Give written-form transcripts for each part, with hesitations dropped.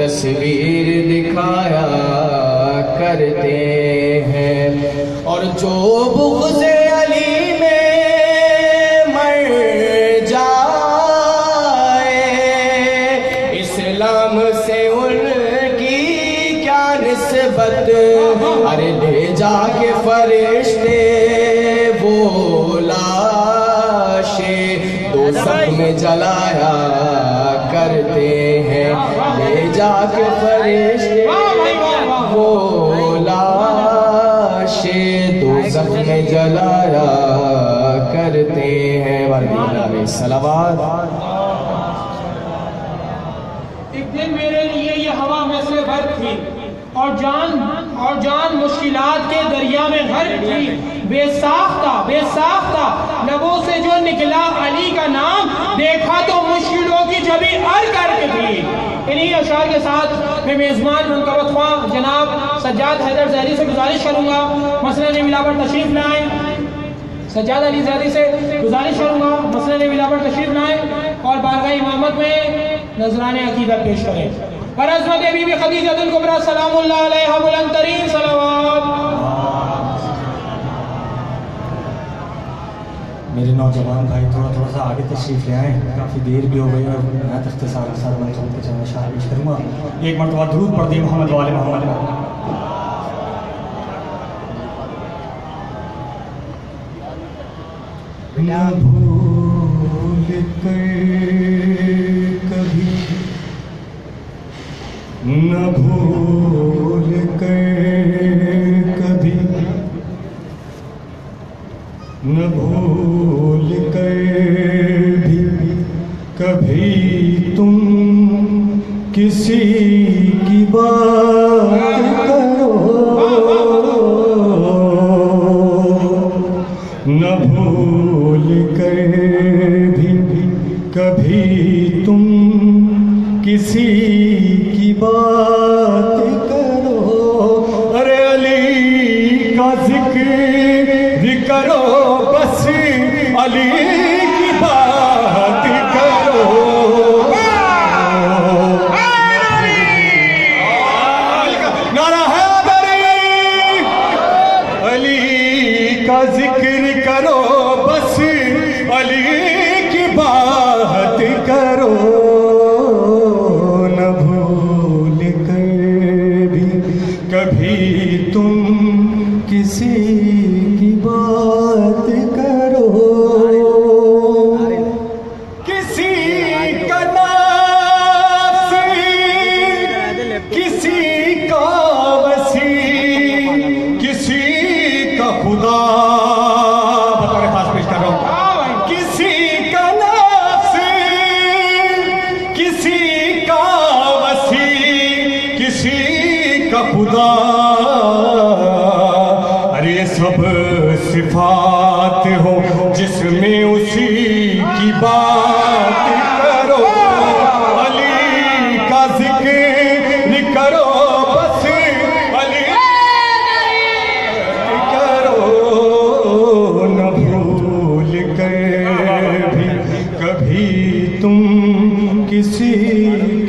تصویر دکھایا کرتے ہیں، اور جو بغض علی میں مر جائے، اسلام سے ان کی کیا نسبت، ارے لے جا کے فرشتے وہ لاشیں دوزخ میں جلایا کرتے ہیں، لے جا کے فرشتے وہ لاشیں دوزخ میں جلایا کرتے ہیں۔ علیہ الصلوات۔ ایک دن میرے لیے یہ ہوا میں سے بھر تھی، اور جان مشکلات کے دریا میں غرق تھی، بے ساختہ لبوں سے جو نکلا علی کا نام، دیکھا تو مشکلوں کی جبھی کر کے تھی۔ انہی اشعار کے ساتھ میں میزبان منقبت خواہ جناب سجاد حیدر زہری سے گزارش کروں گا مسند ولا پر تشریف لائیں۔ سجاد علی زہری سے گزارش کروں گا مسند ولا پر تشریف لائیں اور بارگاہ امامت میں نذران عقیدت پیش کریں۔ برعظمت بی بی خدیجہ الکبریٰ سلام اللہ علیہا بلند ترین صلوات۔ میرے نوجوان بھائی تھوڑا سا آگے تشریف لے آئیں، کافی دیر بھی ہو گئی اور میں اختصار کے ساتھ منصوب کے چند اشعار پیش کروں گا۔ ایک مرتبہ درود پڑھ دیں محمد وآل محمد۔ نہ بھول کر کبھی، نہ بھول کر کبھی، نہ بھول کر بھی کبھی تم کسی کی بات کرو، نہ بھول کر بھی کبھی تم کسی کی بات کرو، ارے علی کا ذکر کرو، بس علی کی بات کرو، نعرہ حیدری، علی کا ذکر کرو، بس علی کی بات کرو، نہ بھول کر بھی کبھی تم کسی کی بات کرو، کسی کا نفس کسی کا وسیع کسی کا خدا، بطور خاص پیش کر رہا ہوں، کسی کا نفس کسی کا وسیع کسی کا خدا، ارے سب صفات ہو جس میں اسی کی بات کرو، علی کا ذکر کرو، بس علی کرو، نہ بھول کر بھی کبھی تم کسی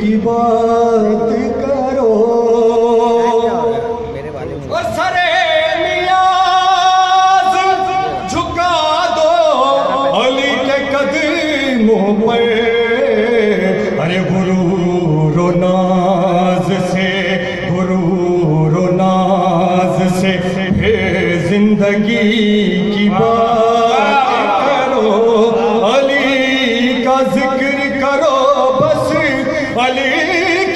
کی بات کرو، اور سرے نیاز جھکا دو علی کے قدموں پر، ارے غرور و ناز سے، غرور و ناز سے زندگی کی بات کرو، علی کا ذکر کرو، بس علی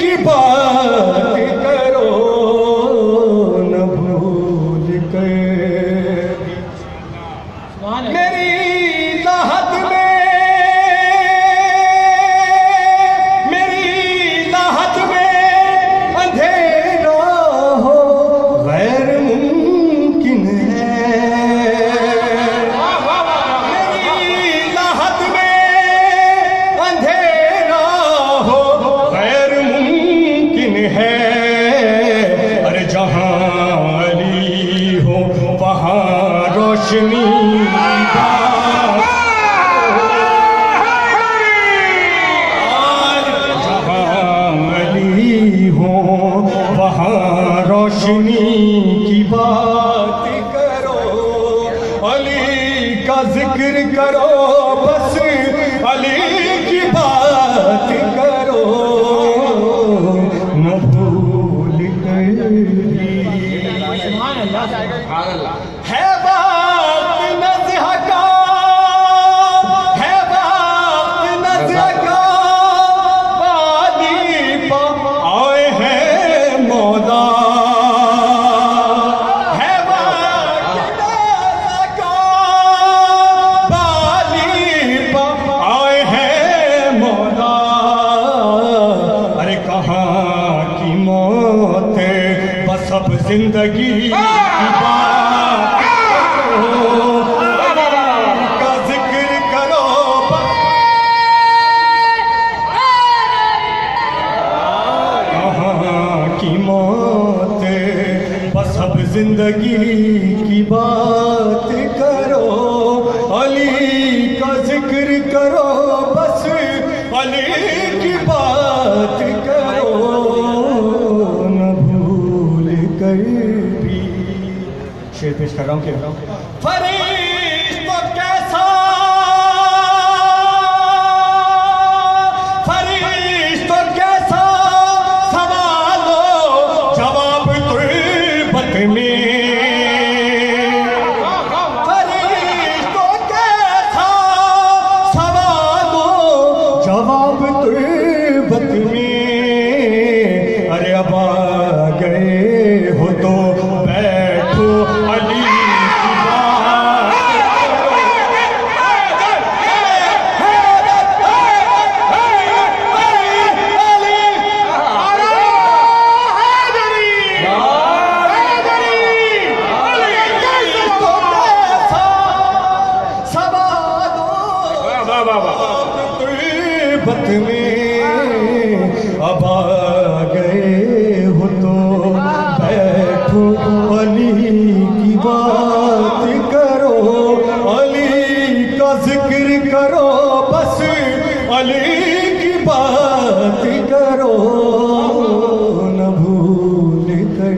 کی بات کرو، نہ بھول کر میری لاحت میں، میری لاحت میں اندھیرا ہو غیر ممکن ہے، میری لاحت میں اندھیرا ہو غیر زندگی کی بات کا ذکر کرو کی موت بس اب زندگی کی بات کرو علی کا ذکر کرو بس علی کی بات کرو نہ بھول کر بھی شعر پیش کر رہا ہوں کہ فرشتوں کیسا اب آ گئے ہو تو بیٹھو علی کی بات کرو علی کا ذکر کرو بس علی کی بات کرو نہ بھول کر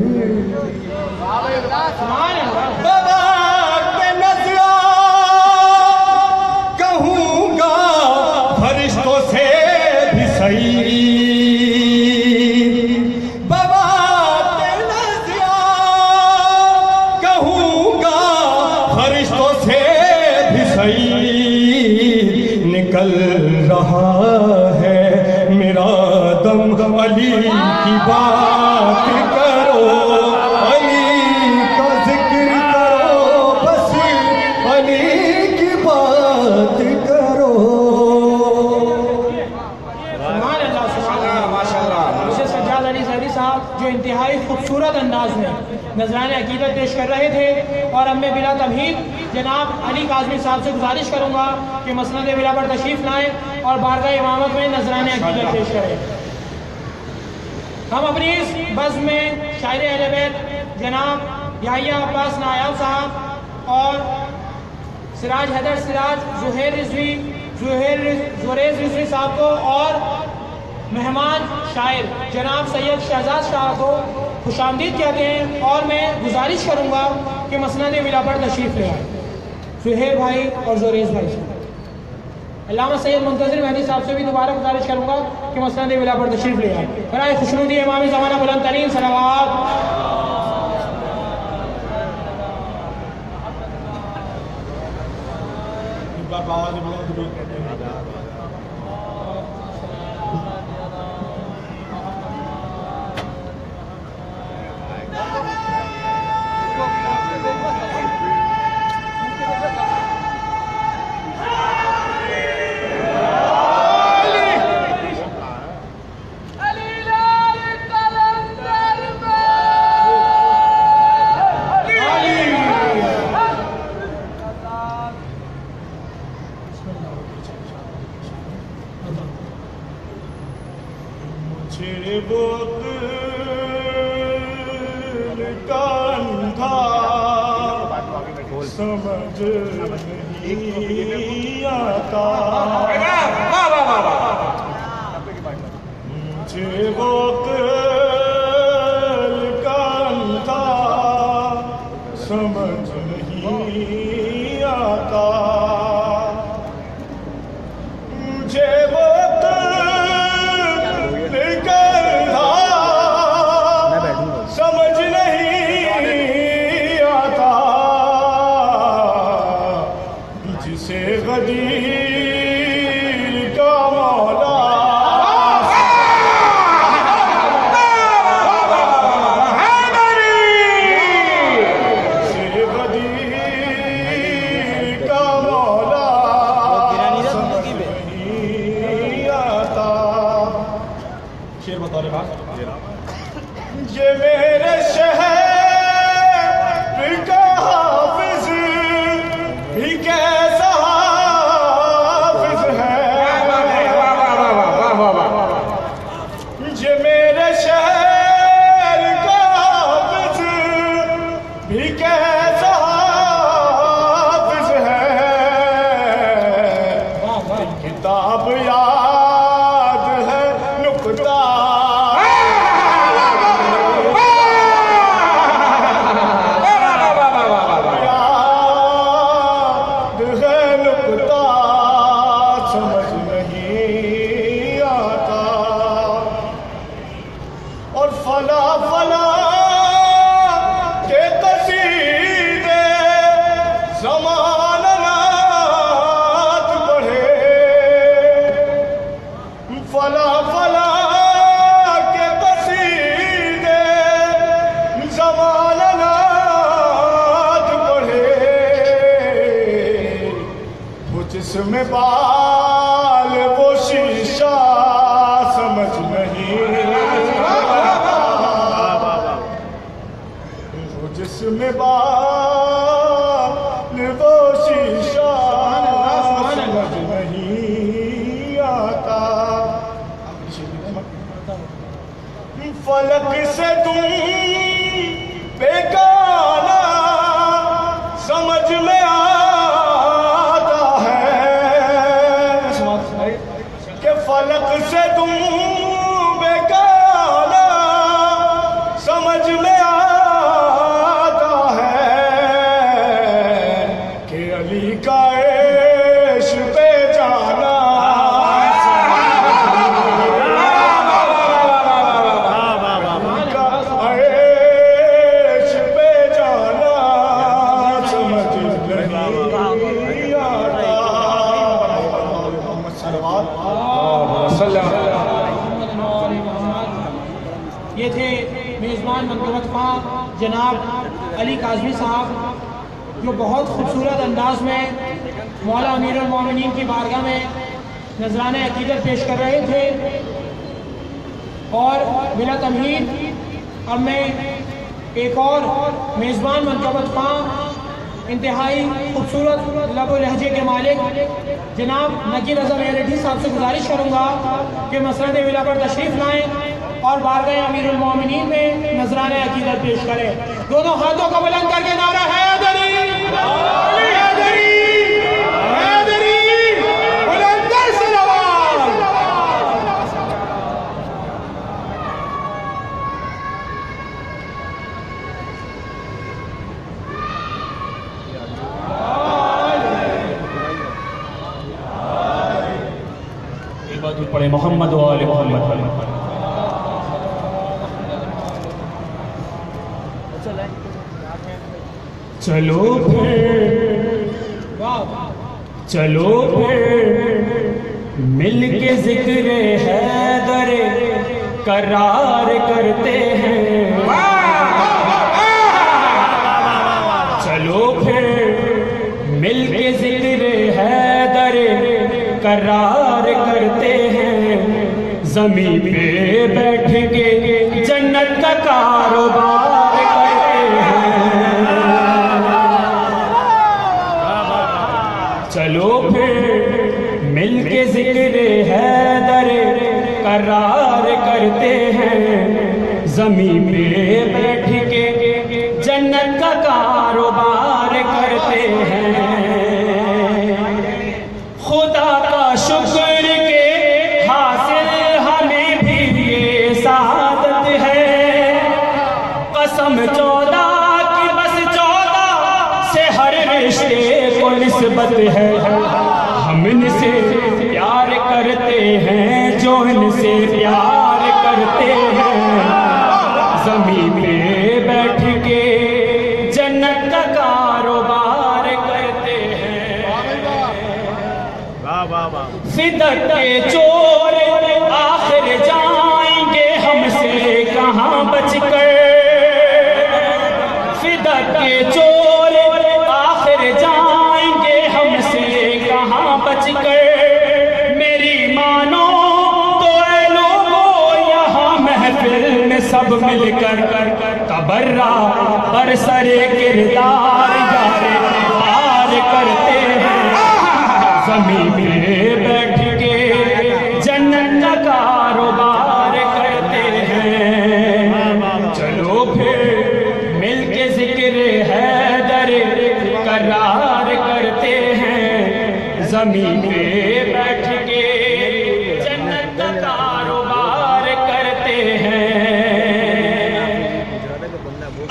نکل رہا ہے میرا دم علی کی بات کرو علی کا ذکر کرو بس علی کی بات کرو مجھے سجاد علی ظہری صاحب جو انتہائی خوبصورت انداز میں نذرانِ عقیدت پیش کر رہے تھے اور اب میں بلا تمہید جناب علی کاظمی صاحب سے گزارش کروں گا کہ مسند ولا پر تشریف لائیں اور بارگاہ امامت میں نذرانِ عقیدت پیش کریں. ہم اپنی اس بزم میں شاعر اہل بیت جناب یحییٰ عباس نایاب صاحب اور سراج حیدر سراج زوریز رضوی صاحب کو اور مہمان شاعر جناب سید شہزاد شاہ کو خوش آمدید کہتے ہیں اور میں گزارش کروں گا کہ مسند ولا پر تشریف لے آئیں. سہیل بھائی اور زوریز بھائی سے علامہ سید منتظر مہدی صاحب سے بھی دوبارہ گزارش کروں گا کہ مسند ولا پر تشریف لے آئیں. برائے خوشنودی امام زمانہ بلند ترین صلوات. سمجھ نہیں آتا مجھے وہ دل کا اندھا سمجھ نہیں آتا مجھے وہ دل کا اندھا سمجھ نہیں آتا جسے غدیر کا مولا جسے غدیر کا مولا سمجھ نہیں آتا. شعر بطور بات یہ میرے شہر کا حافظ بھی کیسا حافظ ہے یہ میرے شہر کا حافظ بھی کیسا حافظ ہے کتاب یاد ہے نکتہ جس میں بال وہ شیشہ سمجھ نہیں جس میں بال وہ شیشہ سمجھ نہیں آتا فلک سے تم بیگانہ سمجھ میں فلک سے تم بیگانہ سمجھ میں آتا ہے کہ علی کا عیش پہ جانا عیش پہ جانا سمجھ نہیں آتا یہ تھے میزبان منقبت خواہ جناب علی کاظمی صاحب جو بہت خوبصورت انداز میں مولا امیر المومنین کی بارگاہ میں نذرانہ عقیدت پیش کر رہے تھے اور بلا تمہید اب میں ایک اور میزبان منقبت خواہ انتہائی خوبصورت لب و لہجے کے مالک جناب نقیب رضا میرٹھی صاحب سے گزارش کروں گا کہ مسند ولا پر تشریف لائیں اور بارگاہ امیر المومنین میں نذرانہ عقیدت پیش کریں. دونوں ہاتھوں کو بلند کر کے نعرہ حیدری حیدری حیدری بلندر صلوات. پڑھے محمد و آل محمد. چلو پھر مل کے ذکر حیدر قرار کرتے ہیں. چلو پھر مل کے ذکر حیدر قرار کرتے ہیں. زمین پہ بیٹھ کے جنت کا کاروبار کرتے ہیں. چلو پھر مل کے ذکر حیدر قرار کرتے ہیں. زمین پہ بیٹھ کے جنت کا کاروبار کرتے ہیں. خدا کا شکر کے حاصل ہمیں بھی یہ سعادت ہے. قسم 14 کی بس 14 سے ہر رشتے کو نسبت ہے. ہم ان سے پیار کرتے ہیں جو ان سے پیار کرتے ہیں. زمین پہ بیٹھ کے جنت کا کاروبار کرتے ہیں. فدق کے چور آخر جائیں گے ہم سے کہاں بچ کر. فدق کے چور آخر جائیں گے ہم سے کہاں بچ کر. میری مانو تو اے لوگو یہاں محفل میں سب مل کر تب تبرا پر سر کردار یار پار کرتے ہیں زمین پہ بیٹھ کے جنت کا کاروبار کرتے ہیں چلو پھر مل کے ذکر حیدر قرار کرتے ہیں زمین پہ بیٹھ کے جنت کا کاروبار کرتے ہیں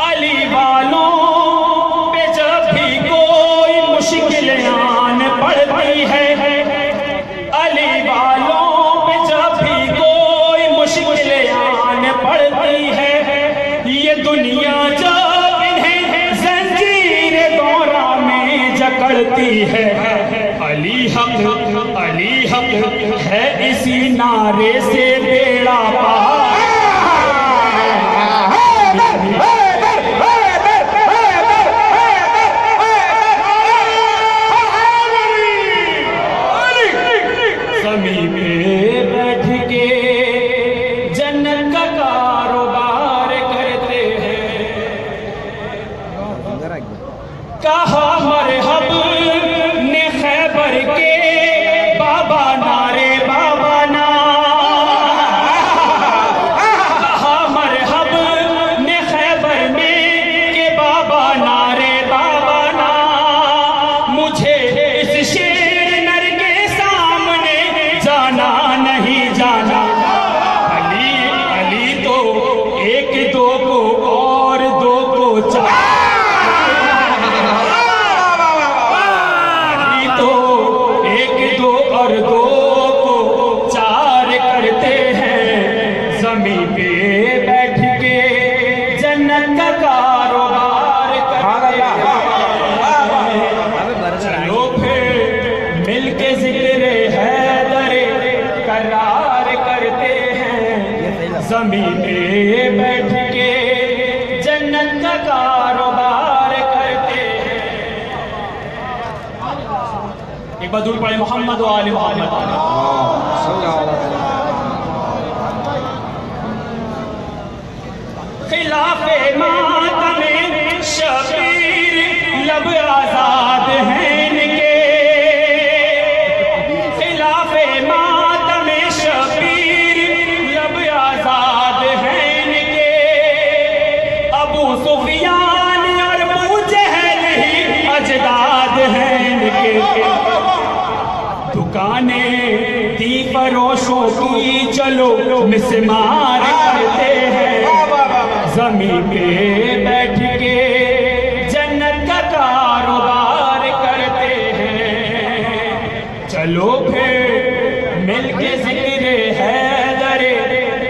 علی والوں پہ جب بھی کوئی مشکل آن پڑتی ہے علی والوں پہ جب بھی کوئی مشکل آن پڑتی ہے یہ دنیا جب انہیں زنجیر دورہ میں جکڑتی ہے علی حق ہے اسی نعرے سے بیڑا پار زمین پہ بیٹھ کے جنت کا کاروبار کرتے ہیں کہا مرحب نے خیبر کے بابا نارے بابا نا کہا مرحب نے خیبر میں کہ بابا نارے بابا نا مجھے اس شیر نر کے سامنے جانا نہیں جانا علی تو ایک دو کو اور دو کو چار علی تو ایک دو اور دو کو چار کرتے ہیں زمین پہ بیٹھ کے جنت کا کاروبار کرتے ہیں چلو پھر مل کے ذکر حیدر قرار کرتے ہیں زمین پہ بیٹھ کے جنت کا کاروبار کرتے ہیں ایک بار درود پڑھیں محمد و آل محمد خلاف ماتم شبیر لب آزاد ہیں ان کے خلاف ماتم شبیر لب آزاد ہیں ان کے ابو سفیان اور ابو جہل ہی اجداد ہیں ان کے دکانیں دی فروشوں کی چلو مسمار کرتے ہیں زمین پہ بیٹھ کے جنت کا کاروبار کرتے ہیں چلو پھر مل کے ذکر حیدر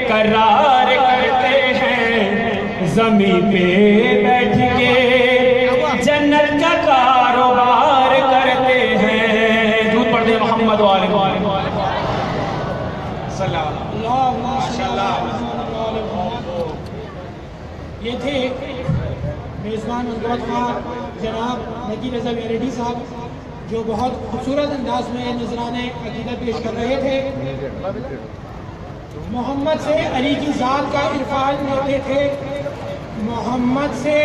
قرار کرتے ہیں زمین پہ بیٹھ کے جنت کا کاروبار کرتے ہیں درود پڑھ دیں محمد و آل محمد صلی اللہ یہ تھے میزبان منقبت خواہ جناب نقی رضا میرٹھی صاحب جو بہت خوبصورت انداز میں نذرانے عقیدت پیش کر رہے تھے محمد سے علی کی ذات کا عرفان لیتے تھے محمد سے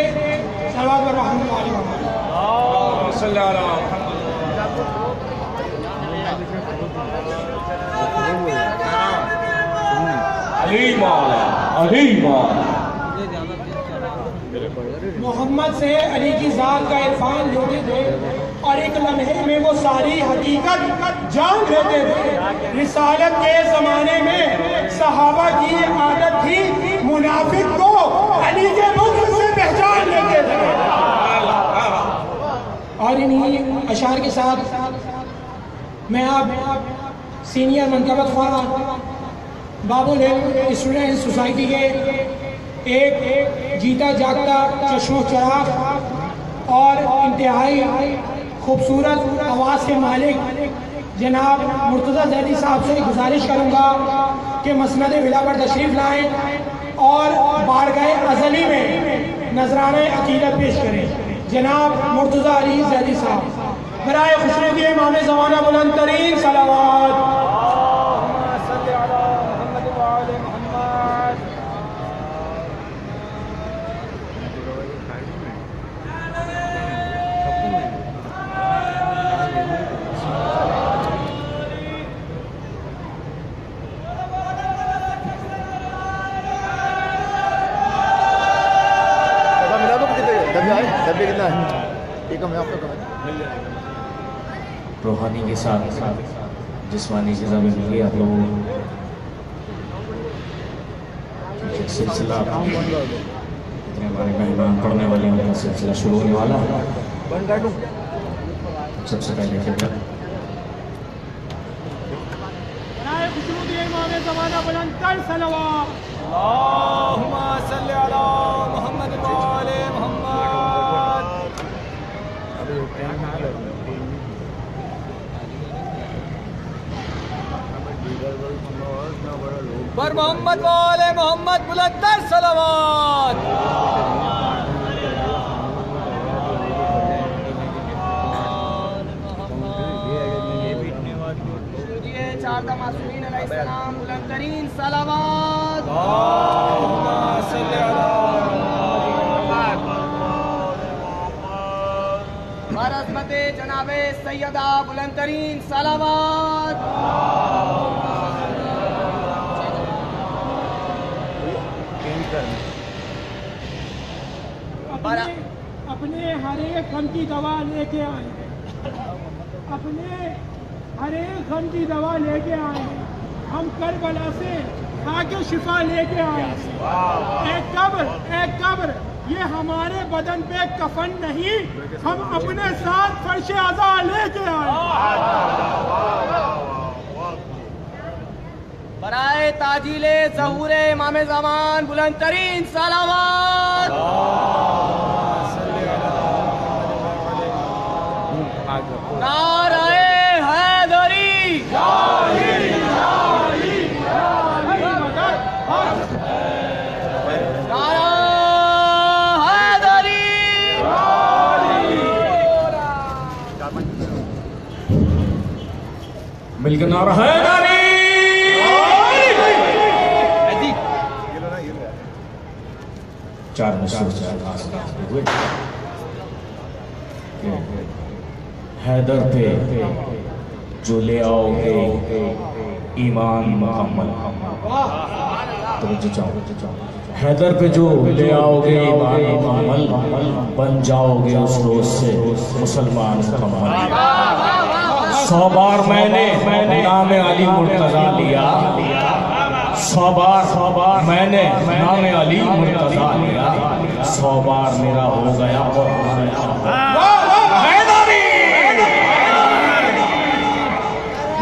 صلوات و رحمت علی محمد صلی اللہ علیہ مولا محمد سے علی کی ذات کا عرفان لیتے تھے اور ایک لمحے میں وہ ساری حقیقت جان لیتے تھے رسالت کے زمانے میں صحابہ کی عادت تھی منافق کو علی کے بغض سے پہچان لیتے تھے اور انہی اشعار کے ساتھ میں آپ سینئر منقبت خواہ بابل اسٹوڈنٹ سوسائٹی کے ایک جیتا جاگتا چشم و چراغ اور انتہائی خوبصورت آواز کے مالک جناب مرتضیٰ زیدی صاحب سے گزارش کروں گا کہ مسند ولا پر تشریف لائیں اور بارگاہ ازلی میں نذرانہ عقیدت پیش کریں جناب مرتضیٰ علی زیدی صاحب برائے خوشنودی امام زمانہ بلند ترین صلوات روحانی کے ساتھ جسمانی چیزیں بھی مل گئی آپ لوگوں کو. سلسلہ اتنے ہمارے مہمان پڑھنے والے ہیں، ان کا سلسلہ شروع ہونے والا ہے. سب سے پہلے خدمت امام زمانہ بلند تر صلوات. اللہم صلی علی محمد و آل محمد. پر محمد و آل محمد بلند تر صلوات. چار معصومین علیہ السلام بلند ترین صلوات. اللہم صلی علی بر عظمت جناب سیدہ بلند ترین صلوات. اپنے ہر ایک غم کی دوا لے کے آئے، اپنے ہر ایک غم کی دوا لے کے آئے. ہم کربلا سے کھا کے شفا لے کے آئے. ایک قبر یہ ہمارے بدن پہ کفن نہیں، ہم اپنے ساتھ فرش عزا لے کے آئے. برائے تاجیل ظہور امام زمان بلند ترین صلوات. نعرہ حیدری. نعرہ حیدری. مل کے نعرہ حیدری. چار حیدر پہ جو لے آؤ گے ایمان مکمل. حیدر پہ جو لے آؤ گے ایمان مکمل، بن جاؤ گے اس روز سے مسلمان مکمل. 100 بار میں نے نام علی مرتضیٰ لیا، 100 بار میں نے نام علی مرتضیٰ لیا، 100 بار میرا ہو گیا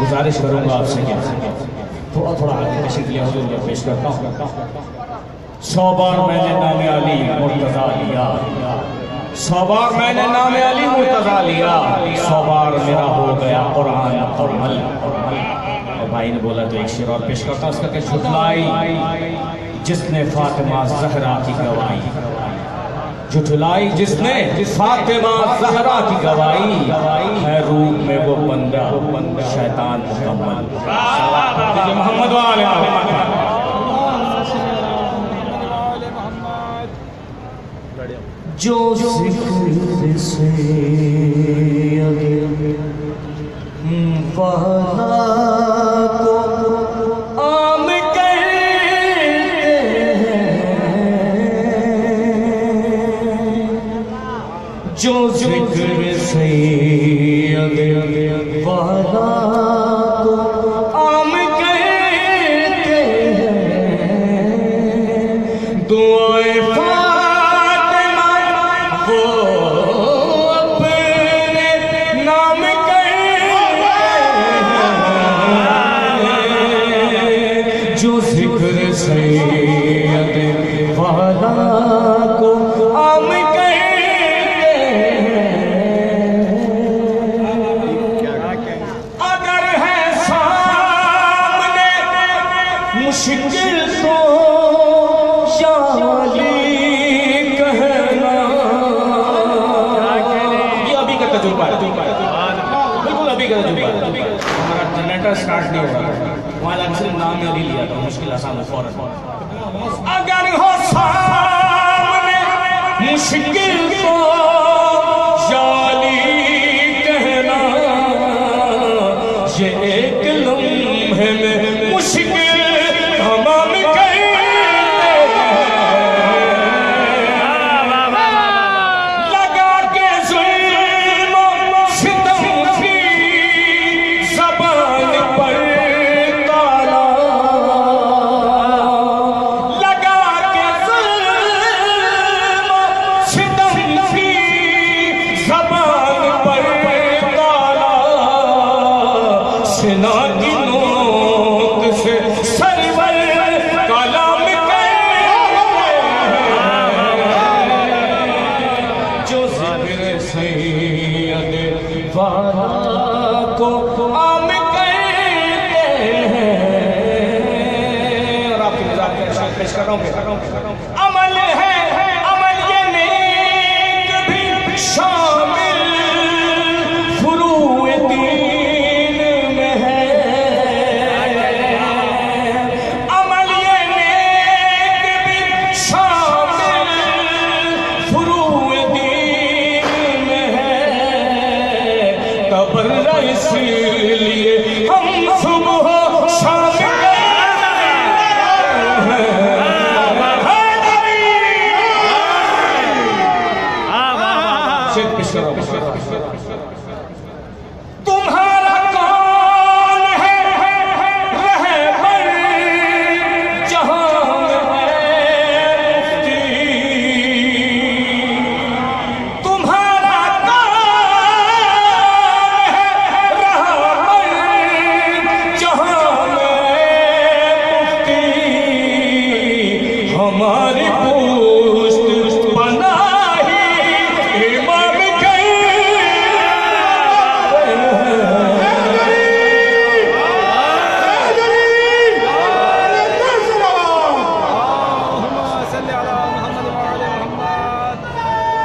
گزارش کروں گا آپ سے کیا تھوڑا آگے تشریف لیا حضور میں پیش کرتا ہوں. 100 بار میں نے نام علی مرتضیٰ لیا، 100 بار میں نے نام علی مرتضیٰ لیا، 100 بار میرا ہو گیا قرآن مکمل. اور بھائی نے بولا تو ایک شعر اور پیش کرتا ہوں، اس کا کہ جھٹلائی جس نے فاطمہ زہرا کی گواہی، جھٹلائی جس نے فاطمہ زہرا کی گواہی، ہے روح میں وہ بندہ شیطان مکمل. محمد و آل محمد. جو ذکر سے وہاں کو عام کرتے ہیں، جو ذکر سید والا کو عام کرتے ہیں، دعائیں فاطمہ وہ اپنے نام کرتے ہیں، جو ذکر سید والا کو عام مشکل تو شالی کہنا. یہ ابھی کا تجربہ ہے، بالکل ابھی کا تجربہ ہے. ہمارا جنریٹر سٹارٹ نہیں ہو رہا، وہاں لگ صرف نام علی لیا تھا، مشکل آسان فوراً. اگر ہو سامنے مشکل تو شالی کہنا، یہ ایک لمحے میں مشکل تمام کرتے، لگا پیش کر رہا ہوں عمل ہے عمل یہ نیک بھی شامل فروع دین میں ہے عمل یہ نیک بھی شامل فروع دین میں ہے تبرہ اس لیے ہم صبح شام تمہارا کون ہے رہبر جہاں میں مفتی تمہارا کون ہے رہبر جہاں میں مفتی ہماری پوشت پناہی امام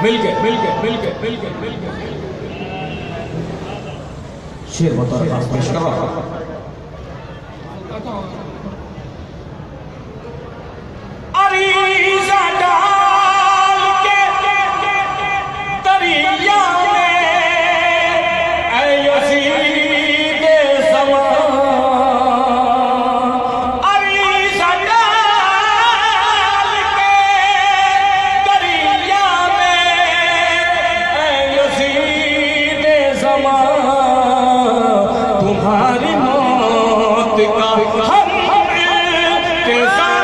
مل کے شیر بطور خاص پیش کر رہا ہوں عریضہ ڈال کے دریا میں اے یزید زمان عریضہ ڈال کے دریا میں اے یزید زمان تمہاری موت کا ہم انتظام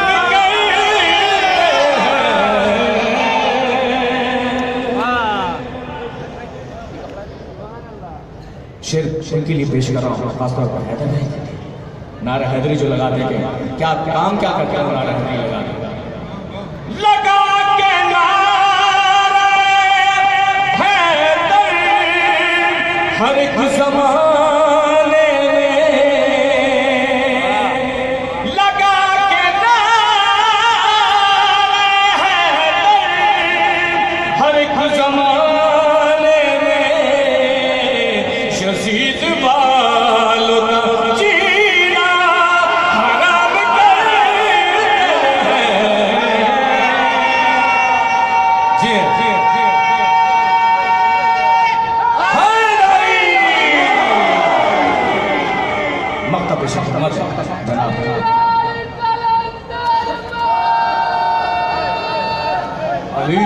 شیر ان کے لیے پیش کر رہا ہوں خاص طور پر حیدر ہے نعرہ حیدری جو لگا دے کے کیا کام کیا کرتے ہیں نعرہ حیدری لگا دے لگا کے نعرہ حیدر ہر ایک زمانے میں لگا کے نعرہ حیدر ہر ایک زمانے میں یزید والوں کا جینا حرام کر جی مکتب شخص جناب علی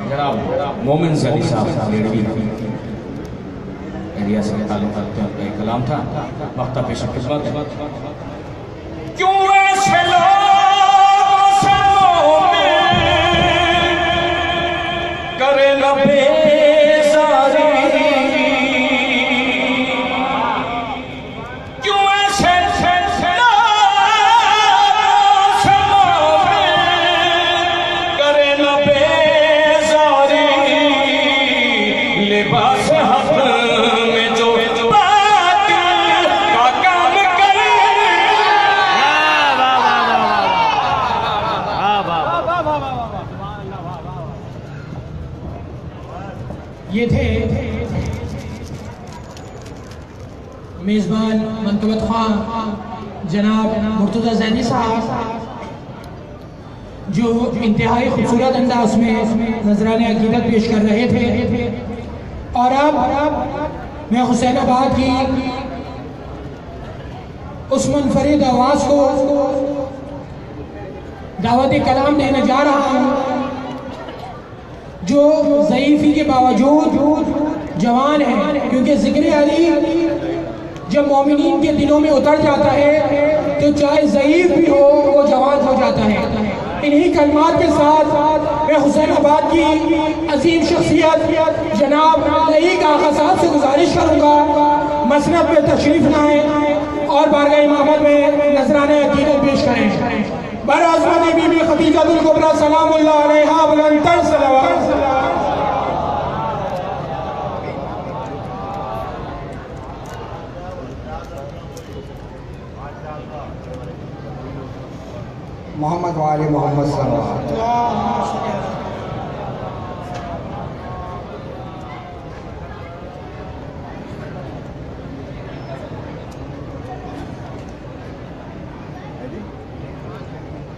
جناب مومن زلی صاحب لیڈوی ایریا سے تعلق رکھتے ہیں ایک کلام تھا مکتب پیش خدمت کیوں ایسے لوگوں سے مومن کرے نہ بیزاری کیوں ایسے لوگوں سے مومن کرے نہ بیزاری لباس حق میں جو باطل کا کام کرے یہ تھے میزبان منقبت خواہ جناب مرتضی زینی صاحب جو انتہائی خوبصورت انداز میں نذرانِ عقیدت پیش کر رہے تھے اور اب میں حسین آباد کی اس منفرد آواز کو دعوت کلام دینے جا رہا ہوں جو ضعیفی کے باوجود جوان ہے کیونکہ ذکر علی جب مومنین کے دلوں میں اتر جاتا ہے تو چاہے ضعیف بھی ہو وہ جوان ہو جاتا ہے انہی کلمات کے ساتھ میں حسین آباد کی عظیم شخصیت جناب لعیق آقا صاحب سے گزارش کروں گا مسند پہ تشریف لائیں اور بارگاہ امامت میں نذرانِ عقیدت پیش کریں برعظمت بی بی خدیجہ الکبریٰ سلام اللہ علیہا بلندتر صلوات محمد وآل محمد صلی اللہ علیہ وسلم.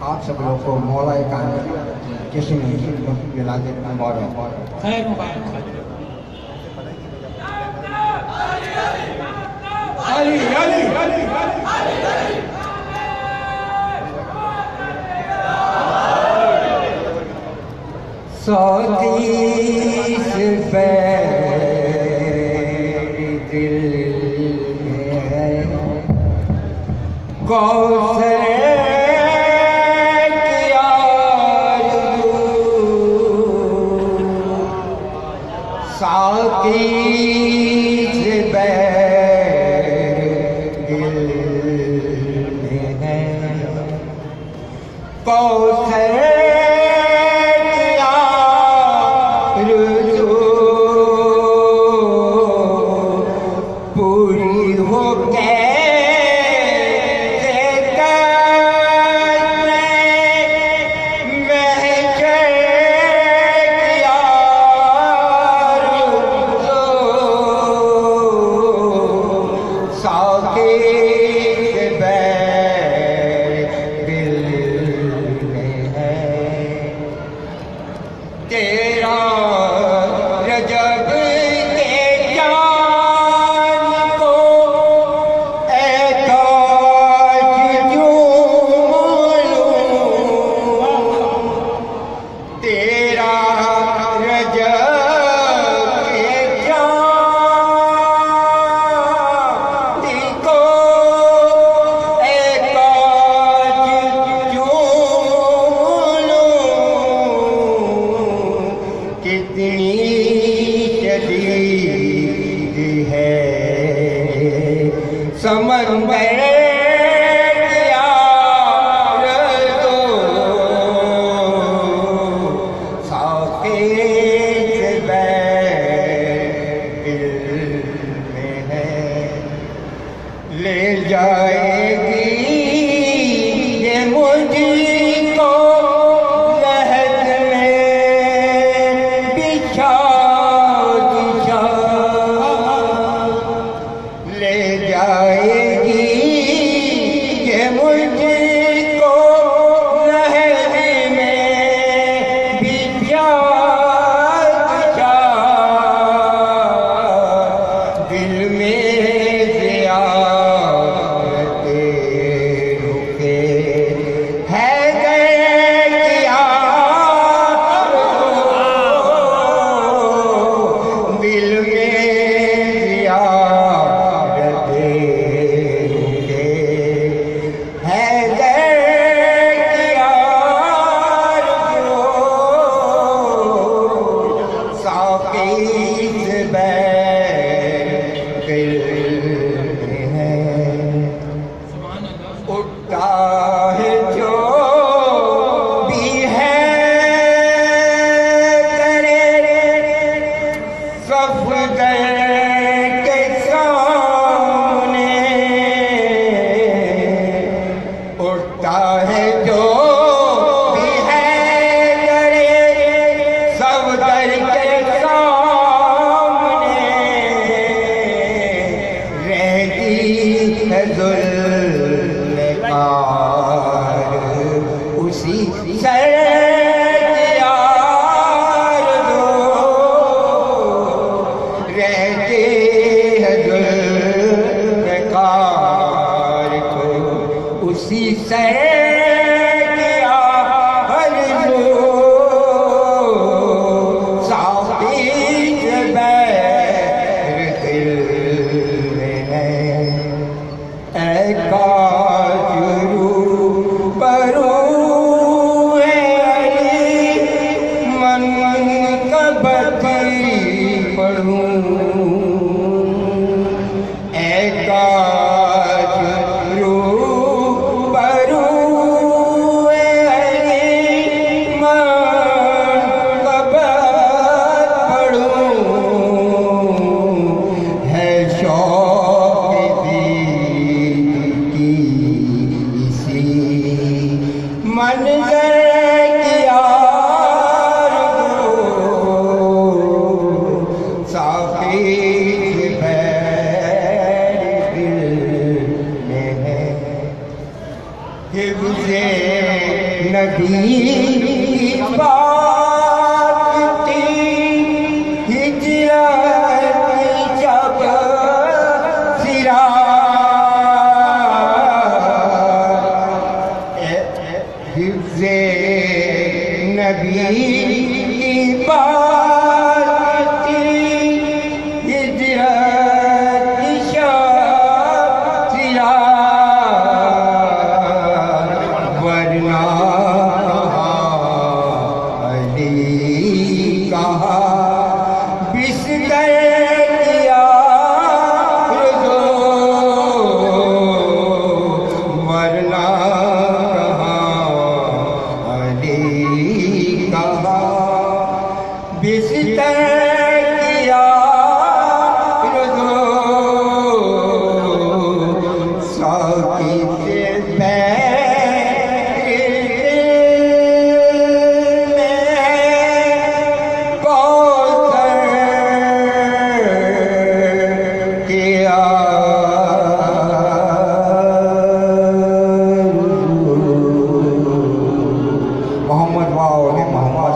آپ سب لوگ کو مولا کائنات جشن ولادت مبارک. خیر مبارک. علی علی علی سوتیس پیر دل میں ہے کوثر کی آرزو، سوتیس پیر دل میں ہے کوثر ہے منظر کیا صافی بیر میں ہے حفظ نبی پاک کی ہجرت جب سرا حفظ نبی پاک کی ہجرت شب سرا ورنہ علی کہا بستر کیا رضو ورنہ علی کہا بستر کیا رضو ساقی سے محمد واؤ نے محمد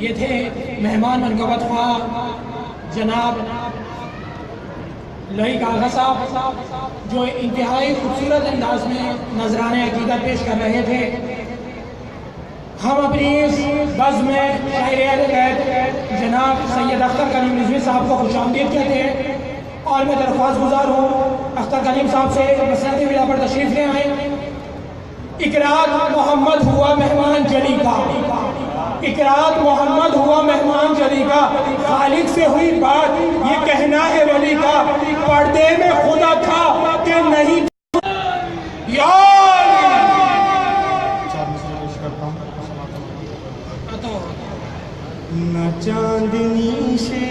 یہ تھے مہمان منقبت خواہ جناب لوہی کاغا صاحب جو انتہائی خوبصورت انداز میں نذرانِ عقیدت پیش کر رہے تھے. ہم اپنی اس بزم میں شاعر اہل بیت جناب سید اختر کلیم رضوی صاحب کو خوش آمدید کہتے ہیں اور میں درخواست گزار ہوں اختر کلیم صاحب سے مسند ولا پر تشریف لے آئیں. اقرار محمد ہوا مہمان جلی کا، اقرار محمد ہوا مہمان جلی کا، خالق سے ہوئی بات یہ کہنا ہے ولی کا، پردے میں خدا تھا کہ نہیں یا نہ چاندنی سے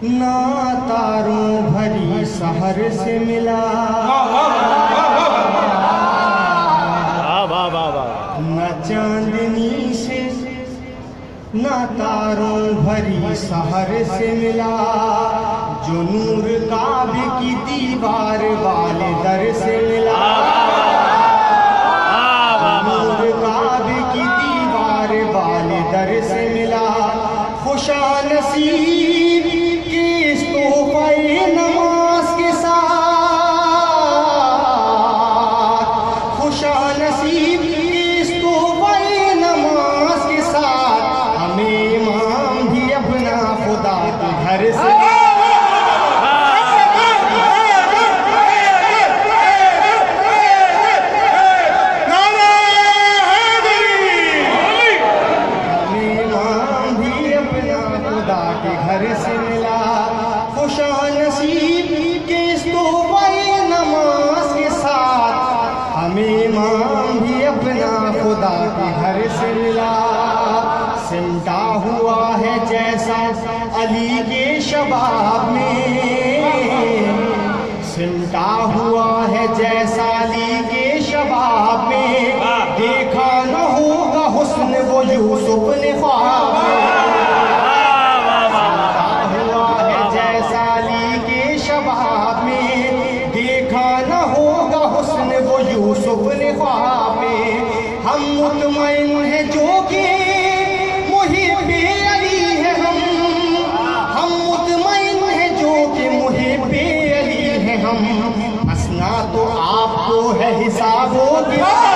نہ تاروں بھری سحر سے ملا، نہ چاندنی سے نہ تاروں بھری سحر سے ملا، جو نور کعبے کی دیوار والے در سے ملا، نور کعبے کی دیوار والے در سے ملا، خوشا نصیب کے اس تحفہ نماز کے ساتھ، خوشا نصیب کے اس تحفہ نماز کے ساتھ، ہمیں امام بھی اپنا خدا کے گھر سے گھر سے ملا، خوشا نصیب کے اس تحفہ نماز کے ساتھ، ہمیں امام بھی اپنا خدا کے گھر سے ملا، سمٹا ہوا ہے جیسا علی کے شباب میں، سمٹا ہوا ہے جیسا علی کے شباب میں، دیکھا نہ ہوگا حسن وہ یوسف نے خواب میں، دیکھا نہ ہوگا حسن وہ یوسف نے خواب میں، ہم مطمئن ہیں جو کہ محب علی ہیں، ہم مطمئن ہیں جو کہ محب علی ہیں ہم، ہنسنا تو آپ کو ہے حساب و کتاب،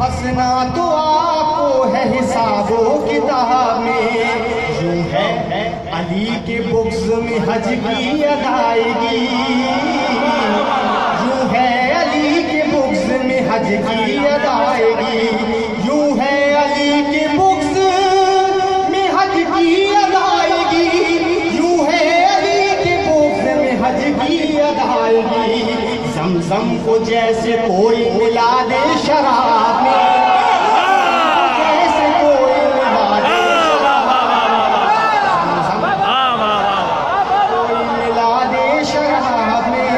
ہنسنا تو آپ کو ہے حساب و کتاب میں، یوں ہے علی کے بغض میں حج کی ادائیگی، یوں ہے علی کے بغض میں حج کی ادائیگی، یوں ہے علی کے بغض میں حج کی ادائیگی، یوں ہے علی کے زمزم کو جیسے کوئی ملا دے شراب میں، جیسے کوئی ملا دے کوئی ملا دے شراب میں،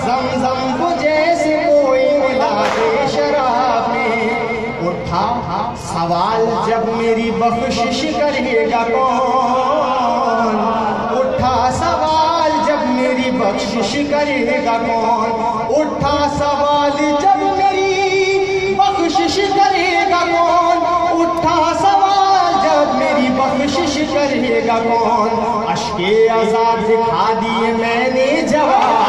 زمزم کو جیسے کوئی ملا دے شراب میں۔ اٹھا سوال جب میری بخشش کرے گا کون، اٹھا سوال جب میری بخشش کرے گا کون، اٹھا سوال جب میری بخشش کرے گا کون، اٹھا سوال جب میری بخشش کرے گا کون۔ اشک عذاب دکھا دیے میں نے جواب،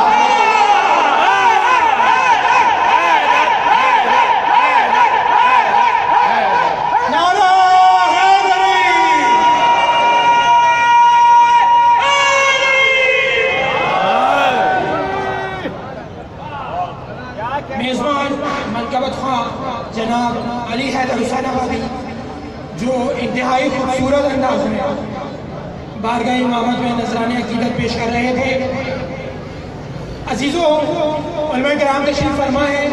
میزبان منقبت خواہ جناب علی حیدر حسین آبادی جو انتہائی خوبصورت انداز میں بارگاہ امامت میں نذرانِ عقیدت پیش کر رہے تھے۔ عزیزوں، علماء کرام تشریف فرما ہے،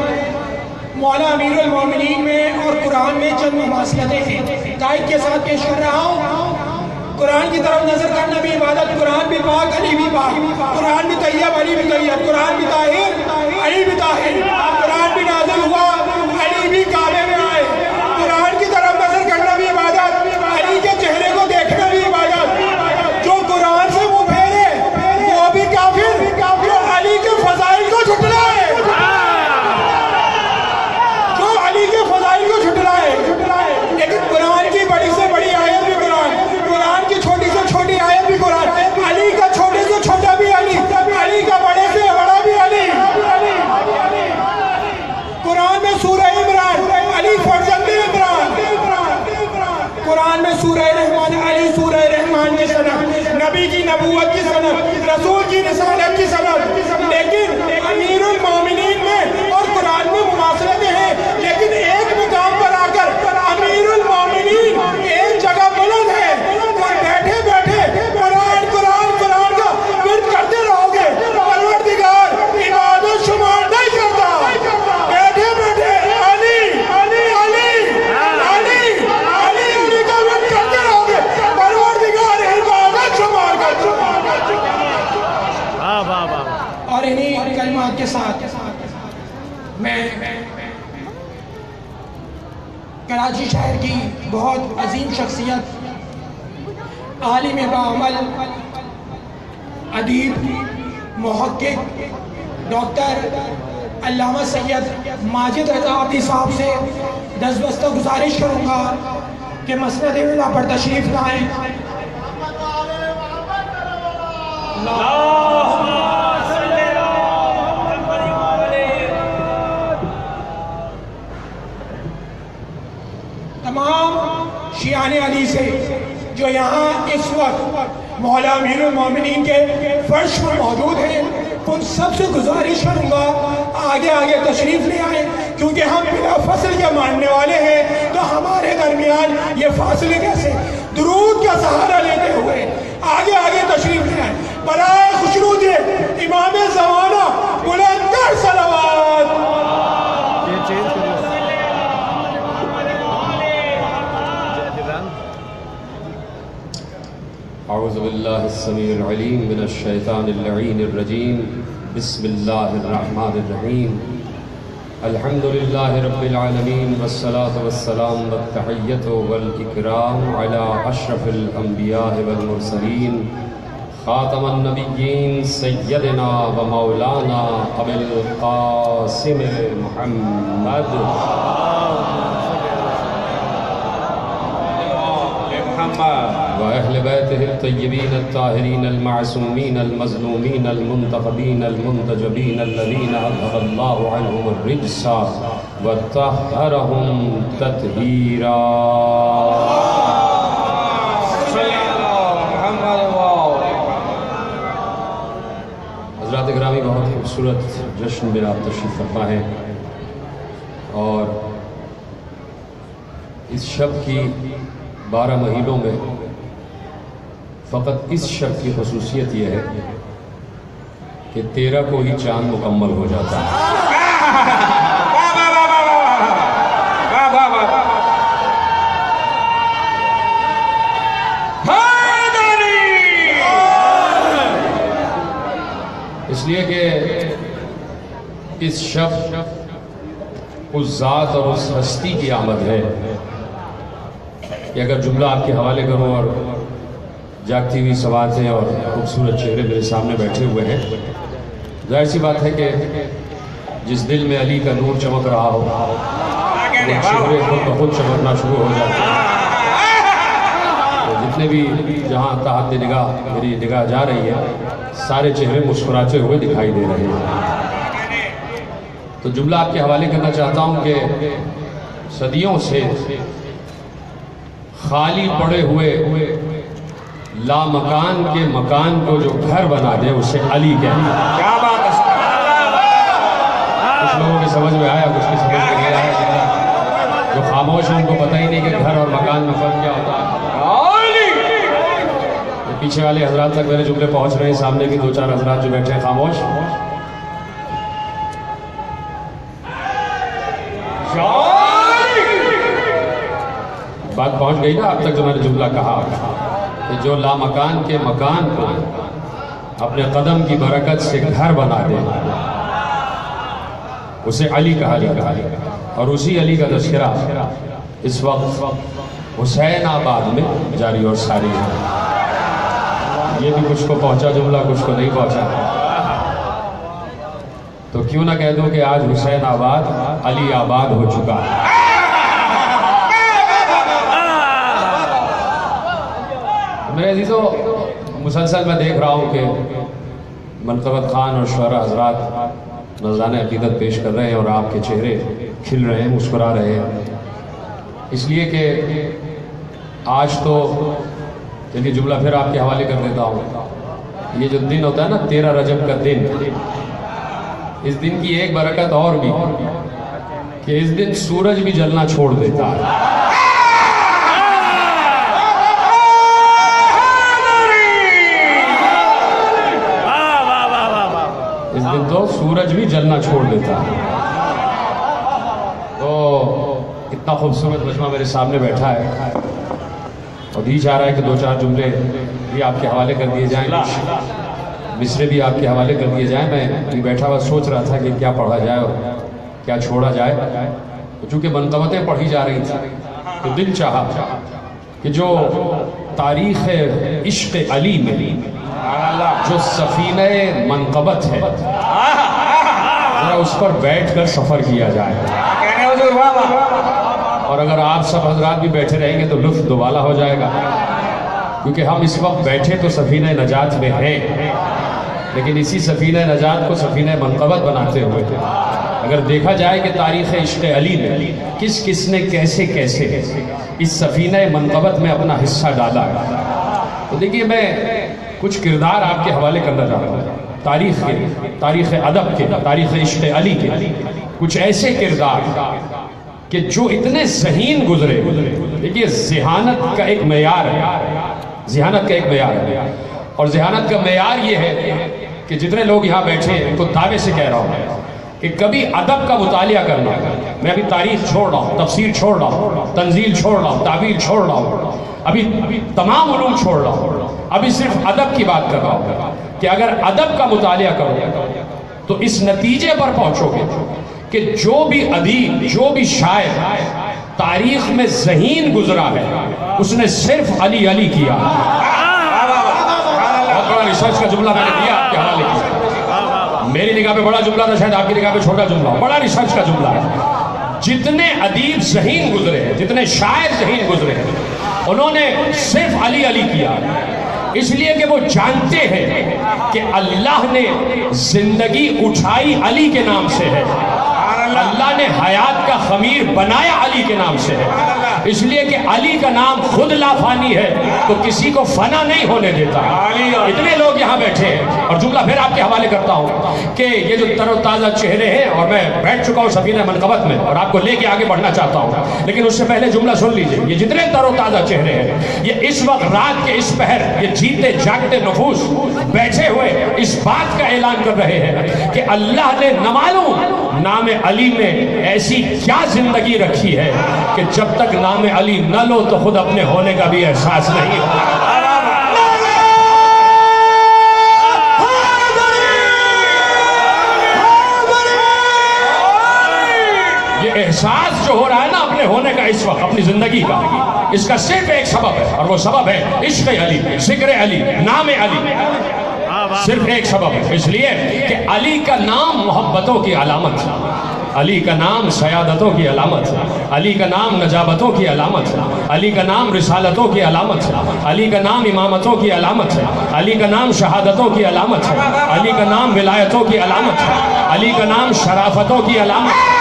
مولا امیر المومنین میں اور قرآن میں چند مماثلتیں ہیں، تائید کے ساتھ پیش کر رہا ہوں۔ قرآن کی طرف نظر کرنا بھی عبادت، قرآن بھی پاک علی بھی پاک، قرآن بھی طیب علی بھی طیب، قرآن بھی طاہر علی بھی طاہر، قرآن بھی نازل ہوا علی بھی کعبے میں آئے۔ قرآن کی طرف نظر کرنا بھی عبادت، علی کے چہرے کو دیکھنا بھی عبادت۔ جو قرآن سے منہ پھیرے وہ بھی کافر، جو علی کے فضائل کو جھٹلائے، جو علی کے فضائل کو جھٹلائے۔ لیکن قرآن کی بڑی سے بڑی آیت بھی قرآن، قرآن کی چھوٹی سے چھوٹی آیت بھی قرآن، علی کا چھوٹے سے چھوٹا بھی علی، علی کا بڑے سے بڑا بھی علی۔ قرآن میں سورہ عمران علی فرزند عمران، قرآن میں سورہ رحمان علی سورہ رحمان کی سند، نبی کی نبوت کی سند، رسول کی رسالت کی سند۔ لیکن امیر المومنین میں اور قرآن میں مماثلتیں ہیں، لیکن ایک مقام پر آ کر امیر المومنین ایک جگہ بلند ہے اور بیٹھے بیٹھے قرآن قرآن قرآن کا ورد کرتے رہو گے، پروردگار عبادت شمار نہیں کرتا۔ بیٹھے بیٹھے علی علی علی علی علی علی کا ورد کرتے رہو گے، پروردگار عبادت شمار کرتا۔ اور انہی کلمات کے ساتھ میں کراچی شہر کی بہت عظیم شخصیت، عالم باعمل، ادیب، محقق، ڈاکٹر علامہ سید ماجد رضا عابدی صاحب سے دستبستہ گزارش کروں گا کہ مسند اولیاء پر تشریف لائیں۔ تمام شیعان علی سے جو یہاں اس وقت مولا امیر المومنین کے فرش پر موجود ہیں، ان سب سے گزارش کروں گا آگے آگے تشریف لے آئیں، کیونکہ ہم بلا فصل کے ماننے والے ہیں، تو ہمارے درمیان یہ فاصلے کیسے؟ درود کا سہارا لیتے ہوئے آگے آگے تشریف لے آئیں۔ برائے خوشنودی امام زمانہ بلند تر صلوات۔ اعوذ باللہ السمیع العلیم من الشیطان اللعین الرجیم، بسم اللہ الرحمن الرحیم، الحمدللہ رب العالمین، والصلاة والسلام والتحیت والاکرام علی اشرف الانبیاء والمرسلین، خاتم النبیین سیدنا و مولانا ابو القاسم محمد وأهل بيته الطيبين الطاهرين المعصومين المظلومين المنتخبين المنتجبين الذين أذهب الله عنهم الرجس وطهرهم تطهيرا۔ حضرات گرامی، بہت ہی خوبصورت جشن میں آپ تشریف فرما ہیں، اور اس شب کی 12 مہینوں میں فقط اس شب کی خصوصیت یہ ہے کہ تیرا کو ہی چاند مکمل ہو جاتا ہے. اس لیے کہ اس شب اس ذات اور اس ہستی کی آمد ہے کہ اگر جملہ آپ کے حوالے کروں اور جاگتی ہوئی سواتیں اور خوبصورت چہرے میرے سامنے بیٹھے ہوئے ہیں، ظاہر سی بات ہے کہ جس دل میں علی کا نور چمک رہا ہو وہ چہرے خود بخود چمکنا شروع ہو جاتے ہیں. جتنے بھی جہاں تحت نگاہ میری نگاہ جا رہی ہے سارے چہرے مسکراتے ہوئے دکھائی دے رہے ہیں. تو جملہ آپ کے حوالے کرنا چاہتا ہوں کہ صدیوں سے خالی پڑے ہوئے لامکان کے مکان کو جو گھر بنا دے اسے علی کہتے ہیں. کیا بات ہے. کچھ لوگوں کے سمجھ میں آیا، کچھ کی سمجھ میں نہیں آیا. جو خاموش ہیں ان کو پتہ ہی نہیں کہ گھر اور مکان میں فرق کیا ہوتا ہے. پیچھے والے حضرات تک میرے جملے پہنچ رہے ہیں. سامنے بھی 2-4 حضرات جو بیٹھے ہیں خاموش. بات پہنچ گئی نا آپ تک جو میں نے جملہ کہا کہ جو لامکان کے مکان کو اپنے قدم کی برکت سے گھر بنا دے اسے علی کہا جاتا ہے. اور اسی علی کا تذکرہ اس وقت حسین آباد میں جاری اور ساری ہے. یہ بھی کچھ کو پہنچا جملہ، کچھ کو نہیں پہنچا. تو کیوں نہ کہہ دو کہ آج حسین آباد علی آباد ہو چکا ہے. میرے عزیزو، مسلسل میں دیکھ رہا ہوں کہ منقبت خان اور شعراء حضرات نذرانِ عقیدت پیش کر رہے ہیں اور آپ کے چہرے کھل رہے ہیں، مسکرا رہے ہیں. اس لیے کہ آج تو چلیے جملہ پھر آپ کے حوالے کر دیتا ہوں. یہ جو دن ہوتا ہے نا 13 رجب کا دن، اس دن کی ایک برکت اور بھی کہ اس دن سورج بھی جلنا چھوڑ دیتا ہے. اس دن تو سورج بھی جلنا چھوڑ دیتا ہے. تو اتنا خوبصورت مجمع میرے سامنے بیٹھا ہے اور دی چاہ رہا ہے کہ 2-4 جملے بھی آپ کے حوالے کر دیے جائیں، مصرے بھی آپ کے حوالے کر دیے جائیں. میں بیٹھا ہوا سوچ رہا تھا کہ کیا پڑھا جائے اور کیا چھوڑا جائے. چونکہ منقبتیں پڑھی جا رہی تھیں تو دل چاہا کہ جو تاریخ عشق علی میں جو سفینہ منقبت ہے ذرا اس پر بیٹھ کر سفر کیا جائے. اور اگر آپ سب حضرات بھی بیٹھے رہیں گے تو لطف دوبالا ہو جائے گا، کیونکہ ہم اس وقت بیٹھے تو سفینہ نجات میں ہیں، لیکن اسی سفینہ نجات کو سفینہ منقبت بناتے ہوئے اگر دیکھا جائے کہ تاریخ عشق علی میں کس کس نے کیسے کیسے اس سفینہ منقبت میں اپنا حصہ ڈالا ہے. تو دیکھیے میں کچھ کردار آپ کے حوالے کرنا چاہتا ہوں تاریخ کے، تاریخ ادب کے، تاریخ عشق علی کے. کچھ ایسے کردار کہ جو اتنے ذہین گزرے. دیکھیے ذہانت کا ایک معیار ہے، ذہانت کا ایک معیار ہے، اور ذہانت کا معیار یہ ہے کہ جتنے لوگ یہاں بیٹھے ہیں ان کو دعوے سے کہہ رہا ہوں کہ کبھی ادب کا مطالعہ کرنا. میں ابھی تاریخ چھوڑ رہا ہوں، تفسیر چھوڑ رہا ہوں، تنزیل چھوڑ رہا ہوں، تعبیر چھوڑ رہا ہوں، ابھی تمام علوم چھوڑ رہا ہوں، ابھی صرف ادب کی بات کر رہا ہوں کہ اگر ادب کا مطالعہ کرو تو اس نتیجے پر پہنچو گے کہ جو بھی ادیب، جو بھی شاعر تاریخ میں ذہین گزرا ہے اس نے صرف علی علی کیا. بہت بڑا ریسرچ کا جملہ میں نے دیا آپ کے حوالے کیا. میری نگاہ پہ بڑا جملہ تھا، شاید آپ کی نگاہ پہ چھوٹا جملہ، بڑا ریسرچ کا جملہ ہے. جتنے ادیب ذہین گزرے ہیں، جتنے شاعر ذہین گزرے ہیں، انہوں نے صرف علی علی کیا، اس لیے کہ وہ جانتے ہیں کہ اللہ نے زندگی اٹھائی علی کے نام سے ہے. اللہ نے حیات کا خمیر بنایا علی کے نام سے ہے، اس لیے کہ علی کا نام خود لافانی ہے تو کسی کو فنا نہیں ہونے دیتا۔ اتنے لوگ یہاں بیٹھے ہیں، اور جملہ پھر آپ کے حوالے کرتا ہوں کہ یہ جو تر و تازہ چہرے ہیں، اور میں بیٹھ چکا ہوں سفینہ منقبت میں اور آپ کو لے کے آگے بڑھنا چاہتا ہوں، لیکن اس سے پہلے جملہ سن لیجئے۔ یہ جتنے تر و تازہ چہرے ہیں، یہ اس وقت رات کے اس پہر یہ جیتے جاگتے نفوس بیٹھے ہوئے اس بات کا اعلان کر رہے ہیں کہ اللہ نے نہ معلوم نام علی میں ایسی کیا زندگی رکھی ہے کہ جب تک نام علی نہ لو تو خود اپنے ہونے کا بھی احساس نہیں ہوگا۔ یہ احساس جو ہو رہا ہے نا اپنے ہونے کا اس وقت اپنی زندگی کا، اس کا صرف ایک سبب ہے، اور وہ سبب ہے عشق علی، ذکر علی، نام علی۔ صرف ایک سبب ہے، اس لیے کہ علی کا نام محبتوں کی علامت ہے، علی کا نام سیادتوں کی علامت ہے، علی کا نام نجابتوں کی علامت ہے، علی کا نام رسالتوں کی علامت ہے، علی کا نام امامتوں کی علامت ہے، علی کا نام شہادتوں کی علامت ہے، علی کا نام ولایتوں کی علامت ہے، علی کا نام شرافتوں کی علامت ہے،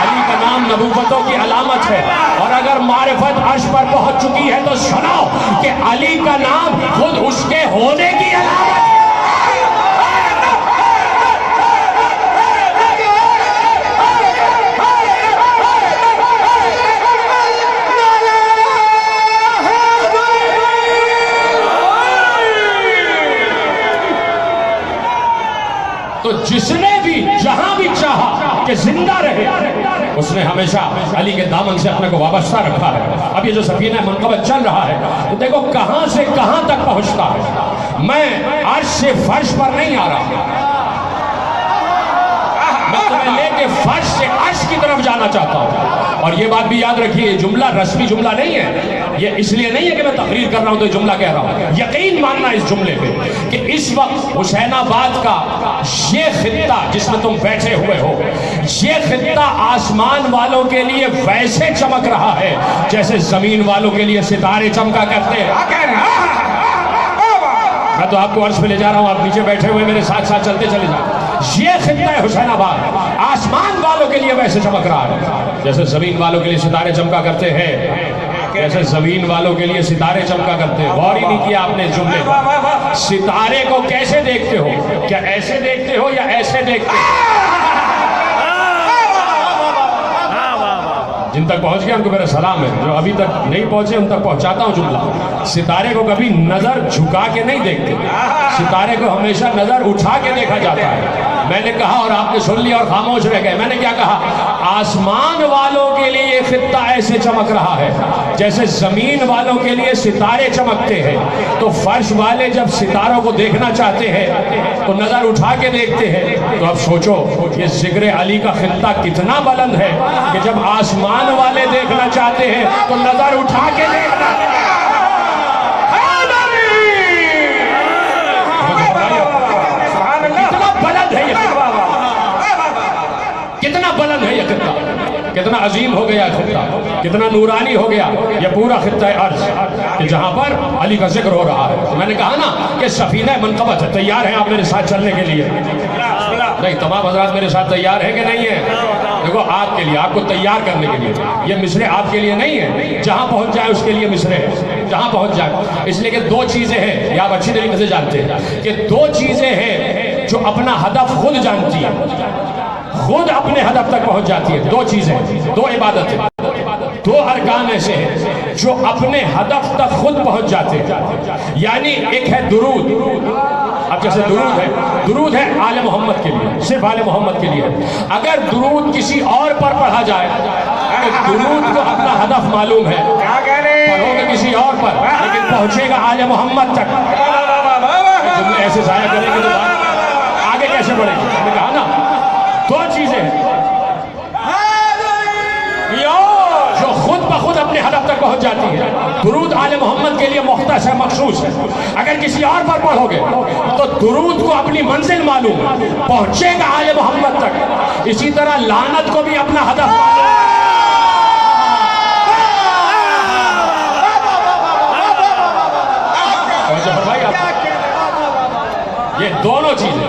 علی کا نام نبوتوں کی علامت ہے۔ اور اگر معرفت عرش پر پہنچ چکی ہے تو سنو کہ علی کا نام خود اس کے ہونے کی علامت ہے۔ تو جس نے بھی جہاں بھی چاہا کہ زندہ رہے، اس نے ہمیشہ علی کے دامن سے اپنے کو وابستہ رکھا ہے۔ اب یہ جو سفینہ منقبت چل رہا ہے تو دیکھو کہاں سے کہاں تک پہنچتا ہے۔ میں عرش سے فرش پر نہیں آ رہا، میں تمہیں لے کے فرش سے عرش کی طرف جانا چاہتا ہوں۔ اور یہ بات بھی یاد رکھیے، جملہ رسمی جملہ نہیں ہے، یہ اس لیے نہیں ہے کہ میں تقریر کر رہا ہوں تو جملہ کہہ رہا ہوں۔ یقین ماننا اس جملے پہ کہ اس وقت حسین آباد کا یہ خطہ جس میں تم بیٹھے ہوئے ہو، یہ خطہ آسمان والوں کے لیے ویسے چمک رہا ہے جیسے زمین والوں کے لیے ستارے چمکا کرتے ہیں۔ میں تو آپ کو عرش پہ لے جا رہا ہوں، آپ نیچے بیٹھے ہوئے میرے ساتھ ساتھ چلتے چلے جائیں۔ یہ خطہ ہے حسین آباد، آسمان والوں کے لیے ویسے چمک رہا ہے جیسے زمین والوں کے لیے ستارے چمکا کرتے ہیں، جیسے زمین والوں کے لیے ستارے چمکا کرتے ہیں۔ غور ہی نہیں کیا آپ نے اس جملے پر؟ ستارے کو کیسے دیکھتے ہو؟ کیا ایسے دیکھتے ہو یا ایسے دیکھتے ہو؟ جن تک پہنچ گیا ان کو میرا سلام ہے، جو ابھی تک نہیں پہنچے ان تک پہنچاتا ہوں جملہ۔ ستارے کو کبھی نظر جھکا کے نہیں دیکھتے، ستارے کو ہمیشہ نظر اٹھا کے دیکھا جاتا ہے۔ میں نے کہا اور آپ نے سن لیا اور خاموش رہ گئے۔ میں نے کیا کہا؟ آسمان والوں کے لیے یہ خطہ ایسے چمک رہا ہے جیسے زمین والوں کے لیے ستارے چمکتے ہیں۔ تو فرش والے جب ستاروں کو دیکھنا چاہتے ہیں تو نظر اٹھا کے دیکھتے ہیں۔ تو اب سوچو یہ ذکر علی کا خطہ کتنا بلند ہے کہ جب آسمان والے دیکھنا چاہتے ہیں تو نظر اٹھا کے دیکھنا ہے۔ کتنا بلند ہے یہ خطہ، کتنا عظیم ہو گیا خطہ، کتنا نورانی ہو گیا یہ پورا خطہ عرض کہ جہاں پر علی کا ذکر ہو رہا ہے۔ تو میں نے کہا نا کہ سفینہ منقبت ہے۔ تیار ہیں آپ میرے ساتھ چلنے کے لیے؟ نہیں، تمام حضرات میرے ساتھ تیار ہیں کہ نہیں ہیں؟ دیکھو آپ کے لیے، آپ کو تیار کرنے کے لیے یہ مصرے آپ کے لیے نہیں ہے، جہاں پہنچ جائے اس کے لیے مصرے ہے، جہاں پہنچ جائے۔ اس لیے کہ دو چیزیں ہیں، یہ آپ اچھی طریقے سے جانتے ہیں کہ دو چیزیں ہیں جو اپنا ہدف خود جانتی ہیں، خود اپنے ہدف تک پہنچ جاتی ہے۔ دو چیزیں، دو عبادتیں، دو ارکان ایسے ہیں جو اپنے ہدف تک خود پہنچ جاتے ہیں۔ یعنی ایک ہے درود، اب جیسے درود ہے آل محمد کے لیے، صرف آل محمد کے لیے۔ اگر درود کسی اور پر پڑھا جائے تو درود کو اپنا ہدف معلوم ہے، پڑھو گے کسی اور پر لیکن پہنچے گا آل محمد تک۔ جملے ایسے ضائع کریں گے تو آگے کیسے بڑھے گی؟ میں نے کہا نا دو چیزیں ہیں جو خود بخود اپنے ہدف تک پہنچ جاتی ہے۔ درود آل محمد کے لیے مختص ہے، مخصوص ہے۔ اگر کسی اور پر پڑھو گے تو درود کو اپنی منزل معلوم ہے، پہنچے گا آل محمد تک۔ اسی طرح لعنت کو بھی اپنا ہدف معلوم ہے۔ یہ دونوں چیزیں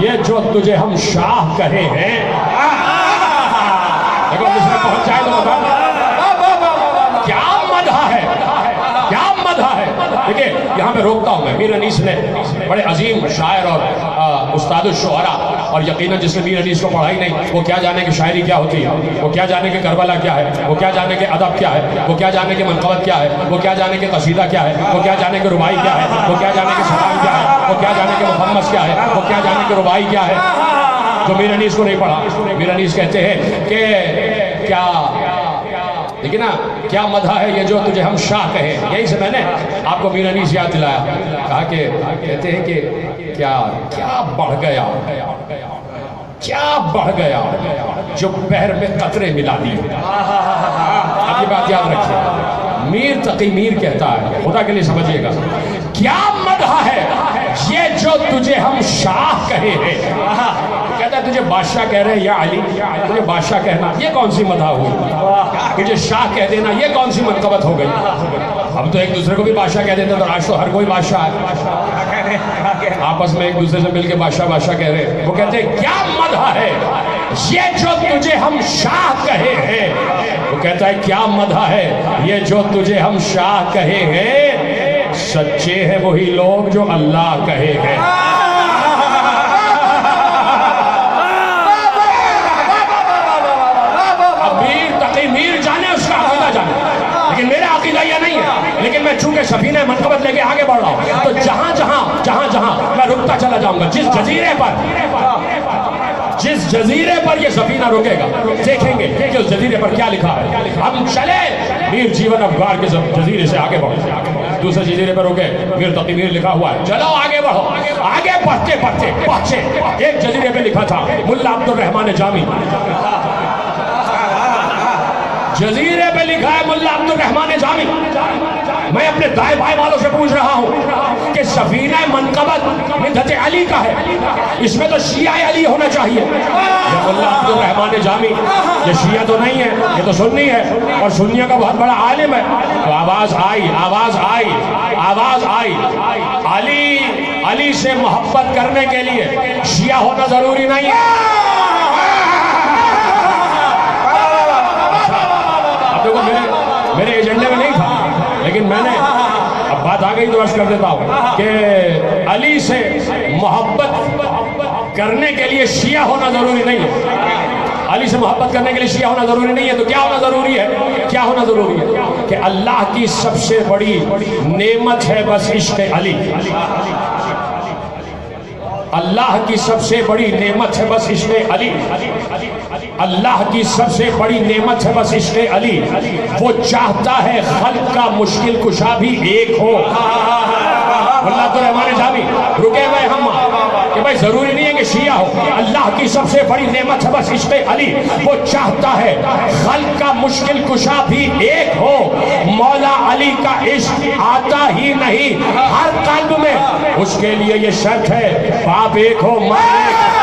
یہ جو تجھے ہم شاہ کہے ہیں. دیکھو مصر پہنچ جائے تو بتا کیا مدح ہے، کیا مدح ہے. دیکھیں یہاں پہ روکتا ہوں میں. میر انیس نے بڑے عظیم شاعر اور استاد الشعراء، اور یقیناً جس نے میر انیس کو پڑھا ہی نہیں وہ کیا جانے کہ شاعری کیا ہوتی ہے، وہ کیا جانے کہ کربلا کیا ہے، وہ کیا جانے کہ ادب کیا ہے، وہ کیا جانے کہ منقبت کیا ہے، وہ کیا جانے کہ قصیدہ کیا ہے، وہ کیا جانے کہ ربائی کیا ہے، وہ کیا جانے کہ سلام کیا ہے، وہ کیا جانے کہ مخمس کیا ہے، وہ کیا جانے کہ ربائی کیا ہے. جو میر انیس کو نہیں پڑھا. میر انیس کہتے ہیں کہ کیا دیکھیں نا کیا مدح ہے یہ جو تجھے ہم شاہ کہیں. یہی سے میں نے آپ کو میر انیس یاد دلایا. کہا کہ کہتے ہیں کہ کیا بڑھ گیا، کیا بڑھ گیا جو بحر میں قطرے ملا دیے. اب یہ بات یاد رکھیے. میر تقی میر کہتا ہے، خدا کے لیے سمجھیے گا، کیا مدح ہے یہ جو تجھے ہم شاہ کہے ہیں. کہتا ہے تجھے بادشاہ کہہ رہے ہیں یا علی، تجھے بادشاہ کہنا یہ کون سی مدح ہوئی، تجھے شاہ کہہ دینا یہ کون سی منقبت ہو گئی. ہم تو ایک دوسرے کو بھی بادشاہ کہہ دیتے تو آج تو ہر کوئی بادشاہ ہے. آپس میں ایک دوسرے سے مل کے بادشاہ بادشاہ کہہ رہے ہیں. وہ کہتے ہیں کیا مدح ہے یہ جو تجھے ہم شاہ کہے ہیں. وہ کہتا ہے کیا مدح ہے یہ جو تجھے ہم شاہ کہے ہیں. سچے ہیں وہی لوگ جو اللہ کہے ہیں. لیکن میں چونکہ سفینہ منقبت لے کے آگے بڑھ رہا ہوں تو جہاں جہاں میں رکتا چلا جاؤں گا. جس جزیرے پر یہ سفینہ رکے گا دیکھیں گے کہ اس جزیرے پر کیا لکھا ہے. ہم چلے میر جیون افغار کے جزیرے سے آگے بڑھو. دوسرے جزیرے پر رکے میر تقی میر لکھا ہوا ہے. چلو آگے بڑھو. آگے بڑھتے پہنچے ایک جزیرے پہ لکھا تھا ملا عبد الرحمن جامی. جزیرے پہ لکھا ہے ملا عبد الرحمن جامی. میں اپنے دائیں بائیں والوں سے پوچھ رہا ہوں کہ سفینہ منقبت مدحت علی کا ہے، اس میں تو شیعہ علی ہونا چاہیے. یہ ملا عبد الرحمن جامی یہ شیعہ تو نہیں ہے، یہ تو سنی ہے اور سنیوں کا بہت بڑا عالم ہے. تو آواز آئی علی سے محبت کرنے کے لیے شیعہ ہونا ضروری نہیں ہے. دیکھو میرے ایجنڈے میں نہیں تھا لیکن میں نے اب بات آ گئی تو عرض کر دیتا ہوں کہ علی سے محبت کرنے کے لیے شیعہ ہونا ضروری نہیں ہے. علی سے محبت کرنے کے لیے شیعہ ہونا ضروری نہیں ہے. تو کیا ہونا ضروری ہے؟ کیا ہونا ضروری ہے کہ اللہ کی سب سے بڑی نعمت ہے بس عشق علی. اللہ کی سب سے بڑی نعمت ہے بس عشق علی. اللہ کی سب سے بڑی نعمت ہے بس عشق علی. وہ چاہتا ہے خلق کا مشکل کشا بھی ایک ہو. اللہ تو رحمان جامی رکے ہوئے ہم کہ بھائی ضروری نہیں ہے کہ شیعہ ہو. اللہ کی سب سے بڑی نعمت ہے بس عشق علی. وہ چاہتا ہے خلق کا مشکل کشا بھی ایک ہو. مولا علی کا عشق آتا ہی نہیں ہر قلب میں. اس کے لیے یہ شرط ہے باپ ایک ہو ماں ایک.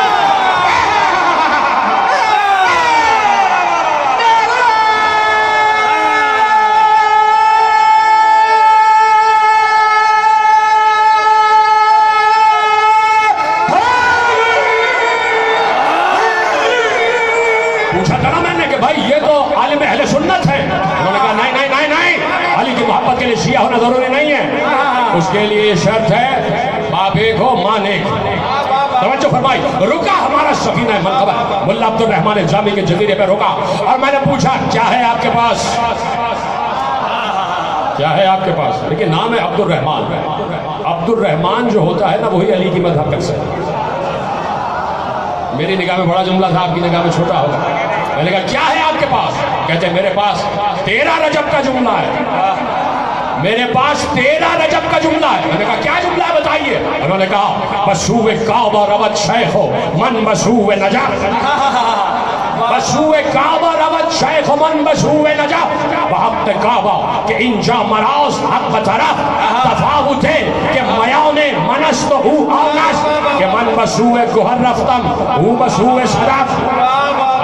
پوچھا تھا نا میں نے کہ بھائی یہ تو عالم اہل سنت ہے. انہوں نے کہا نہیں علی کی محبت کے لیے شیعہ ہونا ضروری نہیں ہے. اس کے لیے یہ شرط ہے باپ ایک ہو ماں ایک. توجہ فرمائی. رکا ہمارا سفینہ منقبت ملا عبد الرحمن جامی کے جزیرے پہ رکا اور میں نے پوچھا کیا ہے آپ کے پاس، کیا ہے آپ کے پاس. لیکن نام ہے عبد الرحمن. عبد الرحمن جو ہوتا ہے نا وہی علی کی مدح کر سکتا ہے. میری نگاہ میں بڑا جملہ تھا، آپ کی نگاہ میں چھوٹا ہوگا. میں نے کہا کیا ہے آپ کے پاس؟ کہتے ہیں میرے پاس 13 رجب کا جملہ ہے. میرے پاس 13 رجب کا جملہ ہے. میں نے کہا کیا جملہ ہے بتائیے. انہوں نے کہا بسوء کعبہ روت شیخ من بسوء نجات. بسوء کعبہ روت شیخ من بسوء نجات. وحق کعبہ کہ اینجا مراز حق طرف تفاوت ہے کہ میان منست او آنست کہ من بسوء گوہر رفتم او بسوء صدف.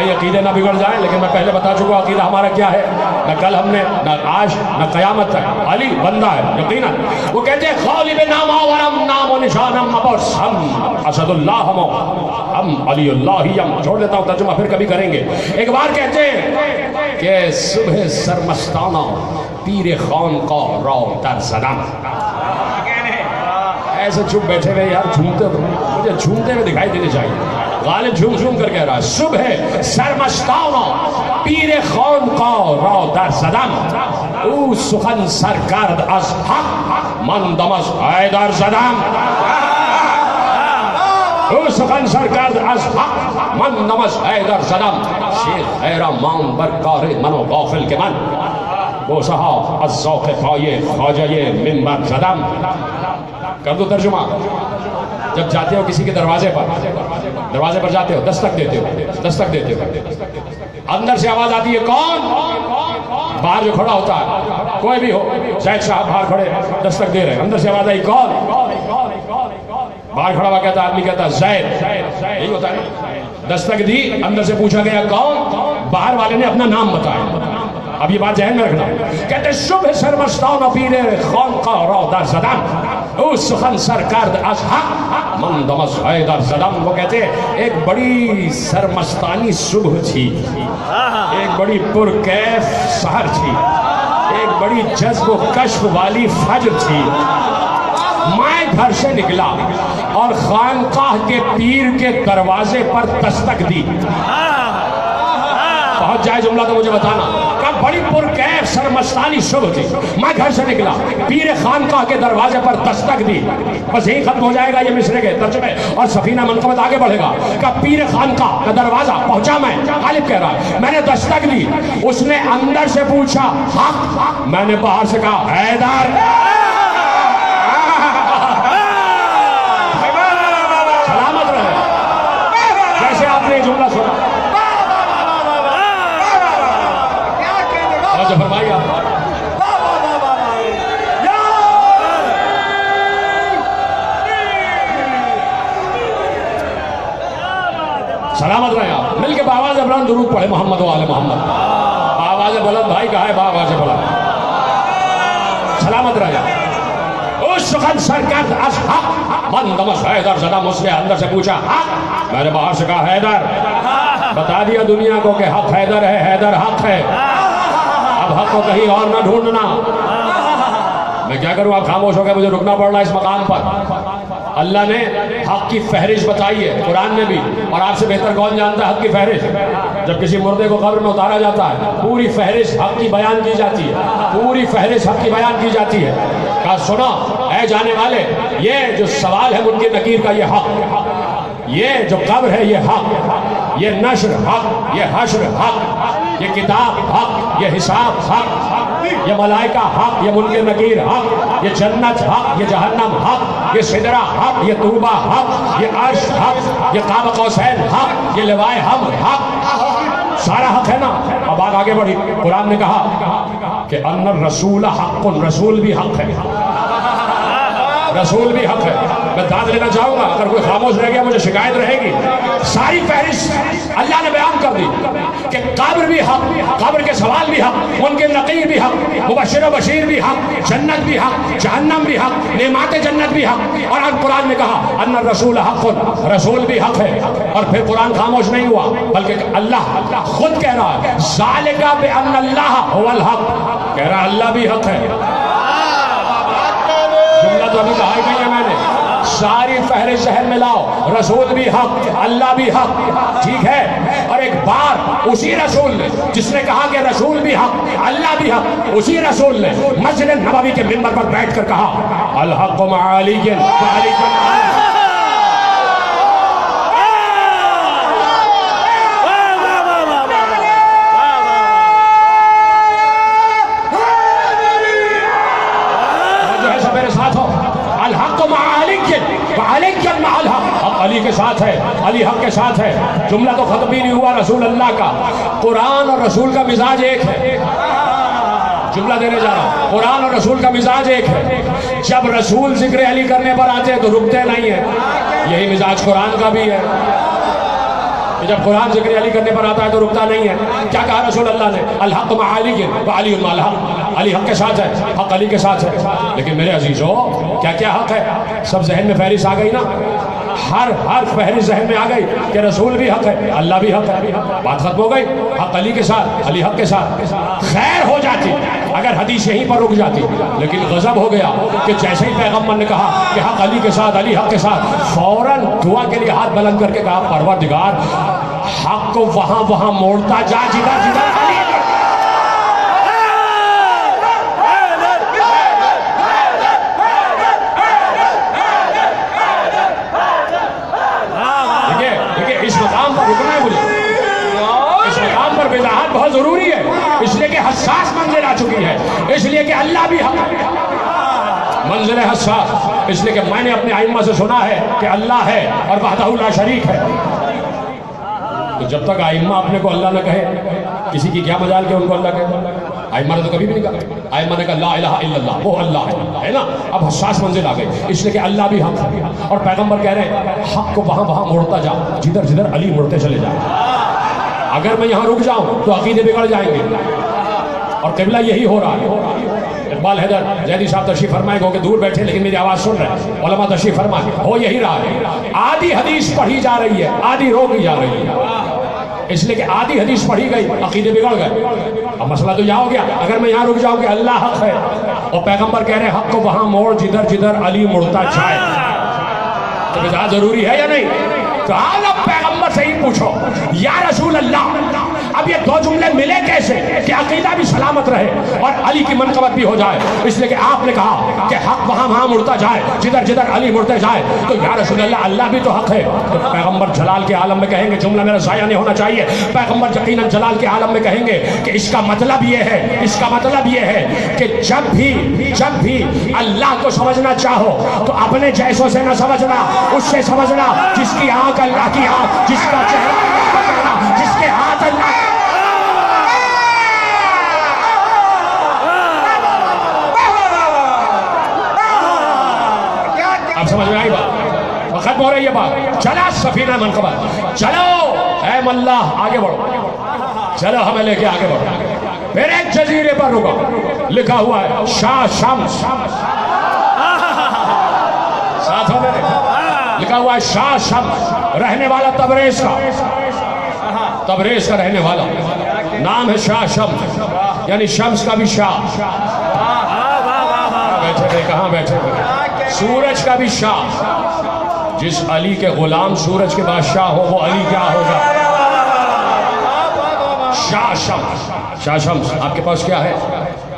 کہیں عقیدے نہ بگڑ جائیں، لیکن میں پہلے بتا چکا عقیدہ ہمارا کیا ہے، نہ کل ہم نے نہ آج نہ قیامت تک علی بندہ ہے یقیناً۔ وہ کہتے ہیں غالب نام آورم نام و نشانم مبوس ہم اسد اللہ ہم علی اللہ یم۔ چھوڑ دیتا ہوں ترجمہ پھر کبھی کریں گے۔ ایک بار کہتے ہیں کہ صبح سرمستانہ پیر خانقاہ رو در زدم۔ ایسے چپ بیٹھے ہوئے یار، جھومتے مجھے جھومتے ہوئے دکھائی دینے چاہیے۔ غالب جھوم جھوم کر کہہ رہا ہے صبح سرمستانہ پیر خانقاہ رو در زدم، او سخن سرگرد از حق من دم از حیدر زدم، او سخن سرگرد از حق من دم از حیدر زدم، شیخ حیران مان بر کار من و غافل که من بوسها از ذوق پای خواجه منبر زدم۔ کر دو ترجمہ۔ جب جاتے ہو کسی کے دروازے پر جاتے ہو، دستک دیتے ہو، اندر سے آواز آتی ہے کون؟ باہر جو کھڑا ہوتا ہے کوئی بھی ہو، زید صاحب باہر کھڑے دستک دے رہے ہیں، اندر سے آواز آئی کون؟ باہر کھڑا ہوا کہتا ہے، آدمی کہتا ہے زید، یہی ہوتا ہے۔ دستک دی، اندر سے پوچھا گیا کون؟ باہر والے نے اپنا نام بتایا۔ اب یہ بات ذہن میں رکھنا، کہتے صبح سرمستانہ پیر خانقاہ رو در زدم، او سخن سرگرد از حق من دم از حیدر زدم۔ وہ کہتے ایک بڑی سرمستانی صبح تھی، ایک بڑی پرکیف سحر تھی، ایک بڑی جذب و کشف والی فجر تھی۔ میں گھر سے نکلا اور خانقاہ کے پیر کے دروازے پر دستک دی۔ پہنچ جائے جملہ تو مجھے بتانا۔ کہ بڑی پرکیف سرمستانی صبح تھی، میں گھر سے نکلا، پیر خانقاہ کے دروازے پر دستک دی۔ بس یہی ختم ہو جائے گا یہ مصرے کے ترجمے، اور سفینہ منقبت آگے بڑھے گا۔ کہ پیر خانقاہ کا دروازہ پہنچا میں، غالب کہہ رہا ہے، میں نے دستک دی، اس نے اندر سے پوچھا حق، میں نے باہر سے کہا حیدر۔ سلامت رہے۔ جیسے آپ نے یہ جملہ سنا فرمائیے آپ سلامت رہے آپ۔ مل کے بآواز بلند درود پڑھے محمد و آل محمد۔ بآواز بلند بھائی کہا ہے، بآواز بلند سلامت رہے آپ۔ اس سخن سرگرد از حق من دم از حیدر زدم، اس نے اندر سے پوچھا حق، میں نے باہر سے کہا حیدر۔ بتا دیا دنیا کو کہ حق حیدر ہے، حیدر حق ہے، حق کو کہیں اور نہ ڈھونڈنا۔ میں کیا کروں، آپ خاموش ہو گئے، مجھے رکنا پڑ رہا ہے اس مقام پر۔ اللہ نے حق کی فہرست بتائی ہے قرآن میں بھی، اور آپ سے بہتر کون جانتا ہے حق کی فہرست؟ جب کسی مردے کو قبر میں اتارا جاتا ہے پوری فہرست حق کی بیان کی جاتی ہے، پوری فہرست حق کی بیان کی جاتی ہے۔ کہا سنا اے جانے والے، یہ جو سوال ہے منکر نکیر کا، یہ حق، یہ جو قبر ہے یہ حق، یہ نشر حق، یہ حشر حق، یہ کتاب حق، یہ حساب حق، یہ ملائکہ حق، یہ منکر نکیر حق، یہ جنت حق، یہ جہنم حق، یہ سدرہ حق، یہ طوبہ حق، یہ عرش حق، یہ قاب قوسین حق، یہ لوائے حمد حق، سارا حق ہے نا۔ اب بات آگے بڑھی، قرآن نے کہا کہ ان الرسول حق، رسول بھی حق ہے، رسول بھی حق ہے۔ میں داد لینا چاہوں گا، اگر کوئی خاموش رہ گیا مجھے شکایت رہے گی۔ ساری فہرست اللہ نے بیان کر دی کہ قبر بھی حق، قبر کے سوال بھی حق، منکر نکیر بھی حق، مبشر و بشیر بھی حق، جنت بھی حق، جہنم بھی حق، نعمات جنت بھی حق۔ اور اب قرآن نے کہا ان الرسول حق، رسول بھی حق ہے۔ اور پھر قرآن خاموش نہیں ہوا، بلکہ اللہ خود کہہ رہا ہے ذالک بان اللہ هو الحق، کہہ رہا اللہ بھی حق ہے۔ جملہ تو ابھی کہا ہی نہیں ہے میں نے، ساری فہرست ذہن میں لاؤ، رسول بھی حق، اللہ بھی حق، ٹھیک ہے۔ اور ایک بار اسی رسول نے جس نے کہا کہ رسول بھی حق، اللہ بھی حق، اسی رسول نے مسجد نبوی کے منبر پر بیٹھ کر کہا الحق مع علی وعلی علی کے ساتھ ہے، علی حق کے ساتھ ہے۔ جملہ تو ختم ہی نہیں ہوا رسول اللہ کا۔ قرآن اور رسول کا مزاج ایک ہے، جملہ دینے جا رہا ہوں، قرآن اور رسول کا مزاج ایک ہے۔ جب رسول ذکر علی کرنے پر آتے ہیں تو رکتے نہیں ہیں، یہی مزاج قرآن کا بھی ہے۔ جب قرآن ذکر علی کرنے پر آتا ہے تو رکتا نہیں ہے. کیا کہا رسول اللہ نے؟ الحق مع علی وعلی مع الحق. علی حق کے ساتھ ہے, حق علی کے ساتھ ہے. لیکن میرے عزیزو کیا کیا حق ہے؟ سب ذہن میں فہرست آ گئی نا. ہر فہرست ذہن میں آ گئی کہ رسول بھی حق ہے, اللہ بھی حق ہے. بات ختم ہو گئی. حق علی کے ساتھ, علی حق کے ساتھ. خیر ہو جاتی اگر حدیث یہیں پر رک جاتی. لیکن غضب ہو گیا کہ جیسے ہی پیغمبر نے کہا کہ حق علی کے ساتھ, علی حق کے ساتھ, فوراً دعا کے لیے ہاتھ بلند کر کے کہا پروردگار حق کو وہاں موڑتا جا جدھر علی. اس مقام پر رکنا ہے. مجھے اس مقام پر وضاحت بہت ضروری ہے, اس لیے کہ حساس منزل آ چکی ہے. اس لیے کہ اللہ بھی حق ہے, منزل حساس. اس لیے کہ میں نے اپنے ائمہ سے سنا ہے کہ اللہ ہے اور وحدہ لا شریک ہے. تو جب تک ائمہ اپنے کو اللہ نہ کہے, کسی کی کیا مجال کہ ان کو اللہ کہے. ائمہ نے تو کبھی بھی نہیں کہا. ائمہ نے کہا لا الہ الا اللہ, وہ اللہ ہے نا. اب حساس منزل آ گئی, اس لیے کہ اللہ بھی حق ہے. اور پیغمبر کہہ رہے ہیں حق کو وہاں موڑتا جا جدھر علی مڑتے چلے جا. اگر میں یہاں رک جاؤں تو عقیدے بگڑ جائیں گے, اور قبلہ یہی ہو رہا ہے. اقبال حیدر زیدی صاحب تشریف فرمائے گو کہ دور بیٹھے لیکن میری آواز سن رہے ہیں. علماء تشریف فرمائے, ہو یہی رہا ہے. آدھی حدیث پڑھی جا رہی ہے, آدھی روکی جا رہی ہے. اس لیے کہ آدھی حدیث پڑھی گئی, عقیدے بگڑ گئے. اب مسئلہ تو یہاں ہو گیا, اگر میں یہاں رک جاؤں کہ اللہ حق ہے اور پیغمبر کہہ رہے ہیں حق کو وہاں موڑ جدھر علی مڑتا جائے, تو وضاحت ضروری ہے یا نہیں؟ تو آج اب پیغمبر سے ہی پوچھو یا رسول اللہ اب یہ دو جملے ملے کیسے کہ عقیدہ بھی سلامت رہے اور علی کی منقبت بھی ہو جائے. اس لیے کہ آپ نے کہا کہ حق وہاں مڑتا جائے جدھر علی مڑتے جائے. تو یا رسول اللہ بھی تو حق ہے. تو پیغمبر جلال کے عالم میں کہیں گے, جملہ میرا ضائع نہیں ہونا چاہیے, پیغمبر یقیناً جلال کے عالم میں کہیں گے کہ اس کا مطلب یہ ہے کہ جب بھی اللہ کو سمجھنا چاہو تو اپنے جیسوں سے نہ سمجھنا, اس سے سمجھنا جس کی آنکھ اللہ کی آنکھ, جس کا چہرہ اللہ کا چہرہ, جس کے ہاتھ اللہ. اب سمجھ میں آئی بات, ختم ہو رہی ہے بات. چلا سفینہ منقبت, چلو اے ملاح آگے بڑھو, چلو ہمیں لے کے آگے بڑھو. پھر ایک جزیرے پر رکا, لکھا ہوا ہے شاہ شمس. ساتھوں میں لکھا ہوا ہے شاہ شمس, رہنے والا تبریز کا رہنے والا, نام ہے شاہ شمس, یعنی شمس کا بھی شاہ. بیٹھے تھے کہاں بیٹھے تھے؟ سورج کا بھی شاہ. جس علی کے غلام سورج کے بادشاہ ہو وہ علی کیا ہوگا؟ شاہ شمس. شاہ شمس آپ کے پاس کیا ہے؟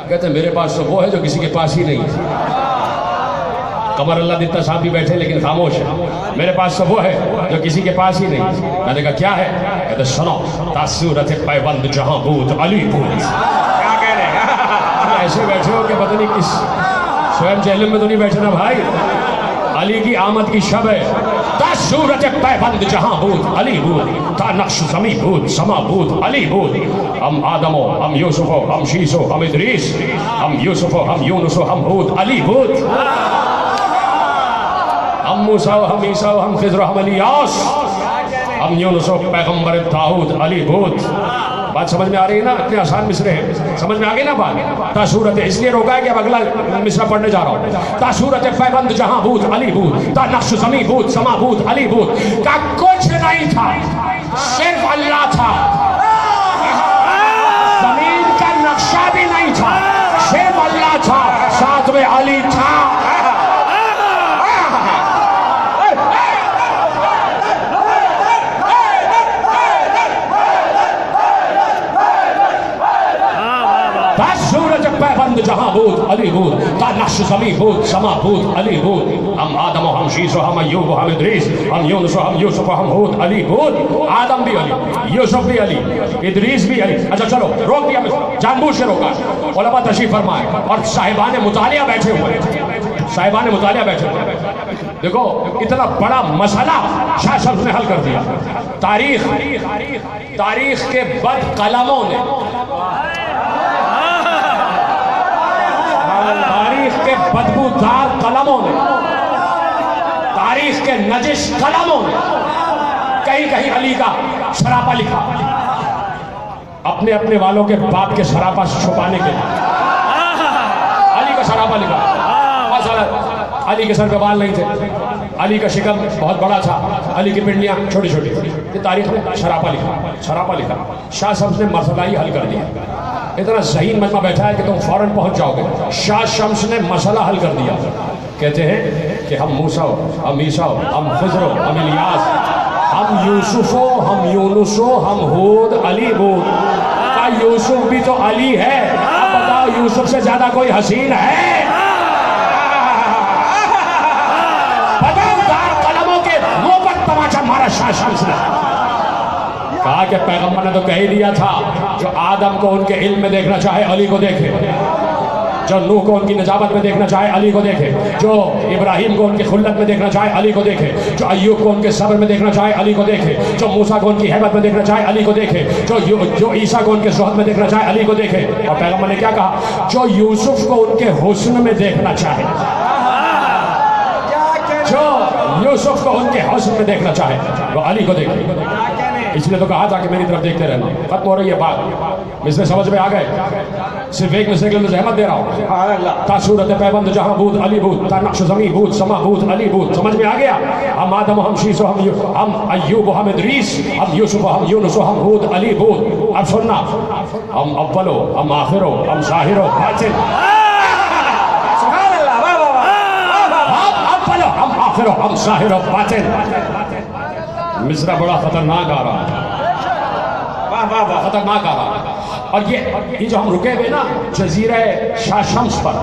کہتے ہیں میرے پاس تو وہ ہے جو کسی کے پاس ہی نہیں ہے. قمر اللہ دیتا صاحب بھی بیٹھے لیکن خاموش ہے. میرے پاس تو وہ ہے جو کسی کے پاس ہی نہیں. میں نے کہا کیا ہے؟ کہتے سنو تا صورت پیوند جہاں بود علی بود. کیا کہہ رہے ہیں؟ ایسے بیٹھے ہو کہ پتہ نہیں کس سوئم جہلم میں تو نہیں بیٹھے نا بھائی. علی کی آمد کی شب ہے. تا صورت پیوند جہاں بود علی بود, تا نقش زمین بود سما بود علی بود. ہم آدم ہو, ہم یوسف ہو, ہم شیس ہو, ہم ادریس, ہم یوسف ہو, ہم یونس ہو, ہم ہود علی بود. ہم موسیٰ و ہم عیسیٰ و ہم خضر و ہم الیاس, ہم یونس و پیغمبر داؤد علی بود. بات سمجھ میں آ رہی ہے نا؟ اتنے آسان مصرے ہیں, سمجھ میں آگئی نا بات؟ تا صورت, اس لیے روکا ہے کہ اب اگلا مصرہ پڑھنے جا رہا ہوں. تا صورت پیوند جہاں بود علی بود, تا نقش زمین بود سما بود علی بود. کا کچھ نہیں تھا, صرف اللہ تھا. زمین کا نقشہ بھی نہیں تھا, صرف اللہ تھا, ساتھ میں علی تھا. سورج پیوند جہاں بود علی بود, تا نقش زمین بود سما بود علی بود. ہم آدم و ہم شیس و ہم ایوب و ہم ادریس, ہم یونس و ہم یوسف و ہم ہود علی بود. آدم بھی علی, یوسف بھی علی, ادریس بھی علی. اچھا چلو روک دیا, جان بوجھ سے روکا. علماء تشریف فرمائے اور صاحبان مطالعہ بیٹھے ہوئے, صاحبان مطالعہ بیٹھے ہوئے. دیکھو اتنا بڑا مسئلہ شاہ شمس نے حل کر دیا. تاریخ کے بد قلموں نے, تاریخ کے بدبودار قلموں نے, تاریخ کے نجس قلموں نے کہیں کہیں علی کا سراپا لکھا، اپنے اپنے والوں کے باپ کے سراپا چھپانے کے لیے علی کا سراپا لکھا. علی کے سر پہ بال نہیں تھے، علی کا شکم بہت بڑا تھا، علی کی پنڈلیاں چھوٹی چھوٹی. یہ تاریخ میں سراپا لکھا. شاہ شمس نے مسئلہ ہی حل کر دیا. اتنا ذہین مجمع بیٹھا ہے کہ تم فوراً پہنچ جاؤ گے. شاہ شمس نے مسئلہ حل کر دیا. کہتے ہیں کہ ہم موسیٰ ہو، ہم عیسیٰ ہو، ہم خضر ہو، ہم الیاس، ہم یوسف ہو، ہم یونس ہو، ہم ہود، علی بود. کہا یوسف بھی تو علی ہے، اب بتاؤ یوسف سے زیادہ کوئی حسین ہے؟ ہمارا شاہ شمس نے کہا کہ پیغمبر نے تو کہہ دیا تھا جو آدم کو ان کے علم میں دیکھنا چاہے علی کو دیکھے، جو نوح کو ان کی نجابت میں دیکھنا چاہے علی کو دیکھے، جو ابراہیم کو ان کی خلت میں دیکھنا چاہے علی کو دیکھے، جو ایوب کو ان کے صبر میں دیکھنا چاہے علی کو دیکھے، جو موسیٰ کو ان کی ہیبت میں دیکھنا چاہے علی کو دیکھے، جو عیسیٰ کو ان کے زہد میں دیکھنا چاہے علی کو دیکھے. اور پیغمبر نے کیا کہا؟ جو یوسف کو ان کے حسن میں دیکھنا چاہے، جو یوسف کو ان کے حسن میں دیکھنا چاہے وہ علی کو دیکھے. اس لیے تو کہا تھا کہ میری طرف دیکھتے رہنا. ختم ہو رہی ہے بات، مصرے سمجھ میں آ گئے. صرف ایک مصرے کے لیے زحمت دے رہا ہوں. تا صورت پیبند جہاں بود علی بود، تا نقش زمین بود سما بود علی بود. سمجھ میں آ گیا؟ ہم آدم و ہم شیس و ہم ایوب و ہم ادریس، ہم یوسف و ہم یونس و ہم ہود علی بود. اب سننا، ہم اول ہو، ہم آخر ہو، ہم ظاہر ہو باطن. ہم ظاہر و باطن. مصرع بڑا خطرناک آ رہا ہے، خطرناک آ رہا ہے. اور یہ جو ہم رکے ہوئے نا جزیرہ شاہ شمس پر،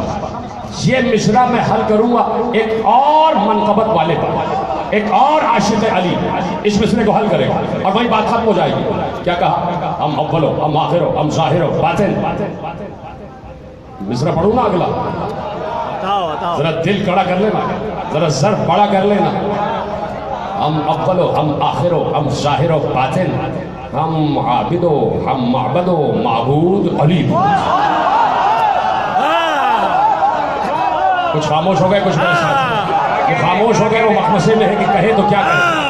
یہ مصرع میں حل کروں گا ایک اور منقبت والے پر، ایک اور عاشق علی اس مصرع کو حل کرے گا اور وہی بات ختم ہو جائے گی. کیا کہا؟ ہم اول ہو، ہم آخر ہو، ہم ظاہر ہو باطن. مصرع پڑھوں نا اگلا، ذرا دل کڑا کر لینا، ذرا ضرب بڑا کر لینا. ہم اول ہو، ہم آخر ہو، ہم ظاہر ہو باطن، ہم عابد ہو، ہم معبد ہو، معبود علی. کچھ خاموش ہو گئے، کچھ میرے ساتھ یہ خاموش ہو گئے. وہ مخمصے میں ہے کہ کہے تو کیا کہے.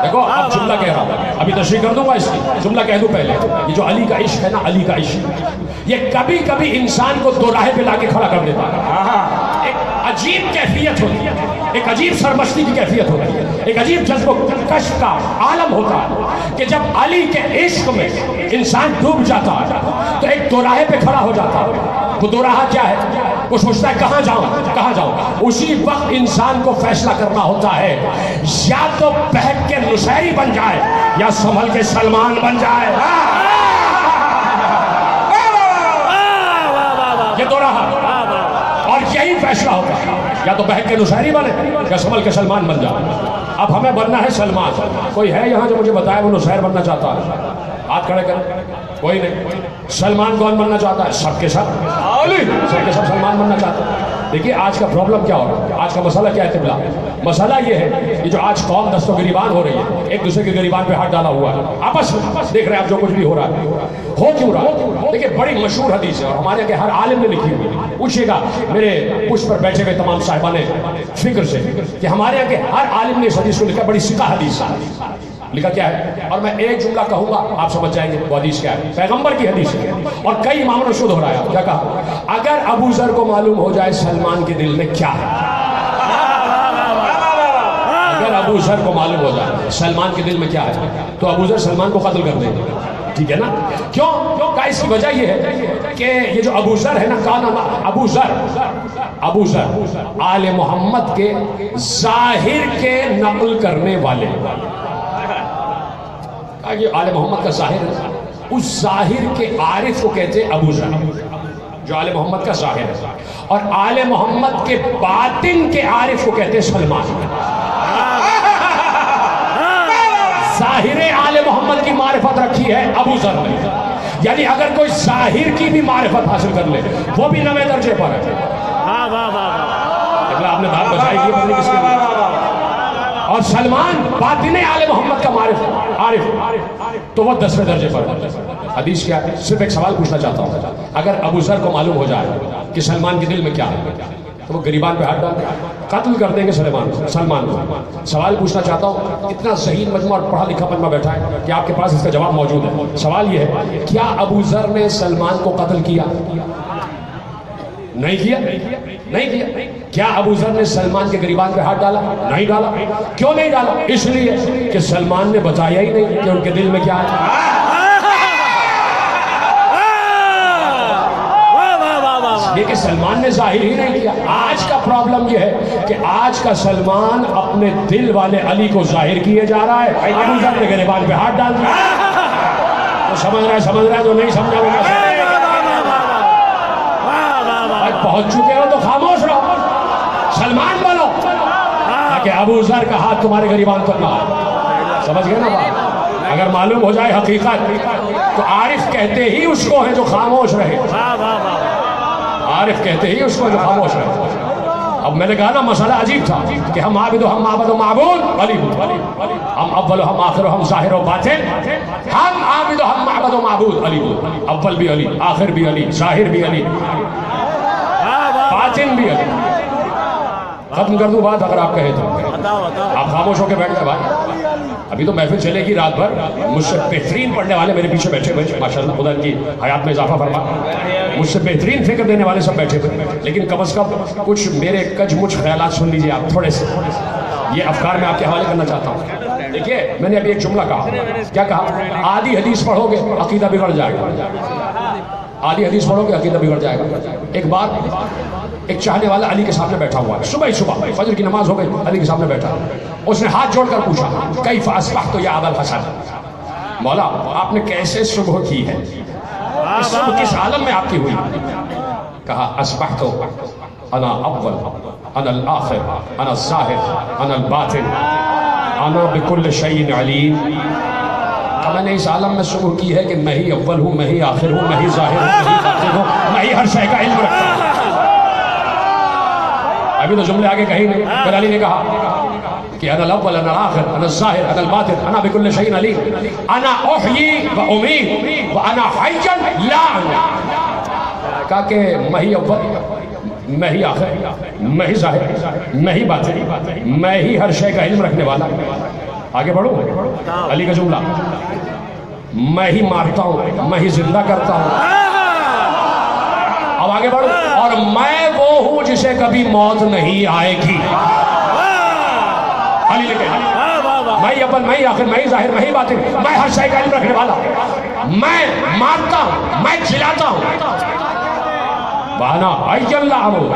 دیکھو اب جملہ کہہ رہا ہوں، ابھی تشریح کر دوں گا اس کی. جملہ کہہ دوں پہلے. یہ جو علی کا عشق ہے نا، علی کا عشق، یہ کبھی کبھی انسان کو دو راہے پہ لا کے کھڑا کر دیتا ہے. ایک عجیب کیفیت ہوتی ہے، ایک عجیب سرمستی کی کیفیت ہوتی ہے، ایک عجیب جذب و کشف کا عالم ہوتا ہے کہ جب علی کے عشق میں انسان ڈوب جاتا ہے تو ایک دو راہے پہ کھڑا ہو جاتا ہے. وہ دو راہ کیا ہے؟ وہ سوچتا ہے کہاں جاؤں. اسی وقت انسان کو فیصلہ کرنا ہوتا ہے، یا تو بہک کے نصیری بن جائے یا سنبھل کے سلمان بن جائے. یہ دو راہ، اور یہی فیصلہ ہوتا ہے، یا تو بہک کے نصیری بنے یا سنبھل کے سلمان بن جائے. اب ہمیں بننا ہے سلمان. کوئی ہے یہاں جو مجھے بتائے وہ نصیر بننا چاہتا ہے؟ ہاتھ کھڑے کریں. کوئی نہیں. سلمان کون بننا چاہتا ہے؟ سب کے سب سلمان بننا چاہتے ہیں. دیکھیے آج کا پرابلم کیا ہو رہا ہے، آج کا مسئلہ کیا ہے طبلہ؟ مسئلہ یہ ہے کہ جو آج قوم دست و گریبان ہو رہی ہے، ایک دوسرے کے گریبان پہ ہاتھ ڈالا ہوا ہے، آپس میں دیکھ رہے ہیں آپ جو کچھ بھی ہو رہا ہے. ہو کیوں رہا ہے؟ دیکھیے بڑی مشہور حدیث ہے اور ہمارے کے ہر عالم نے لکھی ہوئی ہے. پوچھئے گا میرے پشت پر بیٹھے ہوئے تمام صاحبان فکر سے کہ ہمارے یہاں کے ہر عالم نے اس حدیث کو لکھا. بڑی سکہ حدیث ہے. لکھا کیا ہے؟ اور میں ایک جملہ کہوں گا آپ سمجھ جائیں گے وہ حدیث کیا ہے. پیغمبر کی حدیث ہے اور کئی اماموں نے شدھ ہو رہا ہے. کیا کہا؟ اگر ابو ذر کو معلوم ہو جائے سلمان کے دل میں کیا ہے، اگر ابو ذر کو معلوم ہو جائے سلمان کے دل میں کیا ہے تو ابو ذر سلمان کو قتل کر دیں گے. ٹھیک ہے نا؟ کیوں؟ اس کی وجہ یہ ہے کہ یہ جو ابو ذر ہے نا، کہا نا ابو ذر آل محمد کے ظاہر کے نقل کرنے والے. یہ آل محمد کا ظاہر ہے، اس ظاہر کے عارف کو کہتے ہیں ابو ذر، جو آل محمد کا ظاہر ہے. اور آل محمد کے باطن کے عارف کو کہتے ہیں سلمان. ظاہر آل محمد کی معرفت رکھی ہے ابو ذر نے. یعنی اگر کوئی ظاہر کی بھی معرفت حاصل کر لے وہ بھی 9ویں درجے پر ہے. آپ نے بات بچائی یہ پتہ نہیں کس کے لیے. اور سلمان باطن آل محمد کا عارف تو وہ 10ویں درجے پر. حدیث کیا ہے؟ صرف ایک سوال پوچھنا چاہتا ہوں. اگر ابو ذر کو معلوم ہو جائے کہ سلمان کے دل میں کیا ہے تو وہ گریبان پہ ہاتھ ڈالتے قتل کر دیں گے سلمان کو. سوال پوچھنا چاہتا ہوں، اتنا ذہین مجموعہ اور پڑھا لکھا مجموعہ بیٹھا ہے کہ آپ کے پاس اس کا جواب موجود ہے. سوال یہ ہے، کیا ابو ذر نے سلمان کو قتل کیا؟ نہیں کیا. نہیں کیا. کیا ابو ذر نے سلمان کے گریبان پہ ہاتھ ڈالا؟ نہیں ڈالا. کیوں نہیں ڈالا؟ اس لیے کہ سلمان نے بتایا ہی نہیں کہ ان کے دل میں کیا ہے. یہ کہ سلمان نے ظاہر ہی نہیں کیا. آج کا پرابلم یہ ہے کہ آج کا سلمان اپنے دل والے علی کو ظاہر کیے جا رہا ہے. ابو ذر نے گریبان پہ ہاتھ ڈال دیا. تو سمجھ رہا ہے جو نہیں سمجھا ہوگا. پہنچ چکے ہو تو خاموش رہو، سلمان بنو تاکہ ابو ذر کا ہاتھ تمہارے گریبان پر نہ آئے. سمجھ گئے نا بات؟ اگر معلوم ہو جائے حقیقت تو عارف کہتے ہی اس کو ہے جو خاموش رہے. عارف کہتے ہی اس کو جو خاموش رہے. اب میں نے کہا نا مسئلہ عجیب تھا کہ ہم عابد و ہم معبد و معبود علی، ہم اول و ہم آخر و ہم ظاہر و باطن. ہم عابد و ہم معبد و معبود علی، اول بھی علی، آخر بھی علی، ظاہر بھی علی، باطن بھی علی. ختم کر دوں بات اگر آپ کہے تو. آپ خاموش ہو کے بیٹھ گئے بھائی. ابھی تو محفل چلے گی رات بھر. مجھ سے بہترین پڑھنے والے میرے پیچھے بیٹھے ہوئے ماشاءاللہ، خدا ان کی حیات میں اضافہ فرما. مجھ سے بہترین فکر دینے والے سب بیٹھے ہوئے. لیکن کم از کم کچھ میرے کچھ مچ خیالات سن لیجیے آپ تھوڑے سے. یہ افکار میں آپ کے حوالے کرنا چاہتا ہوں. دیکھیے میں نے ابھی ایک جملہ کہا. کیا کہا؟ آدھی حدیث پڑھو گے عقیدہ بگڑ جائے گا. آدھی حدیث پڑھو گے عقیدہ بگڑ جائے گا. ایک بار ایک چاہنے والا علی کے سامنے بیٹھا ہوا ہے. صبح فجر کی نماز ہو گئی، علی کے سامنے بیٹھا. اس نے ہاتھ جوڑ کر پوچھا، کیف اصبحت یا ابا الحسن؟ مولا آپ نے کیسے صبح کی ہے؟ اس صبح کس عالم میں آپ کی ہوئی؟ کہا اصبحت انا اول انا الاخر انا الظاہر انا الباطن انا بكل شيء علیم. میں نے اس عالم میں صبح کی ہے کہ میں ہی اول ہوں، میں ہی آخر ہوں، میں ہی ظاہر ہوں، میں ہی باطن ہوں، میں ہی ہر شے کا علم رکھتا ہوں. ابھی تو جملے آگے کہیں نہیں. پھر علی نے کہا کہ انا الاول انا الاخر انا الظاہر انا الباطن انا بكل شيء علیم انا احیی و امیت وانا حی لا اموت. کہا کہ میں ہی اول، میں ہی آخر، میں ہی ظاہر، میں ہی باطن، میں ہی ہر شے کا علم رکھنے والا. آگے بڑھو. علی کا جملہ، میں ہی مارتا ہوں، میں ہی زندہ کرتا ہوں. اب آگے بڑھو. اور میں وہ ہوں جسے کبھی موت نہیں آئے گی. علی نے کہا میں ہی اول، میں ہی آخر، میں ہی ظاہر، میں ہی باطن، میں ہر شے کا علم رکھنے والا. میں مارتا ہوں، میں جلاتا ہوں، وانا حی لا اموت،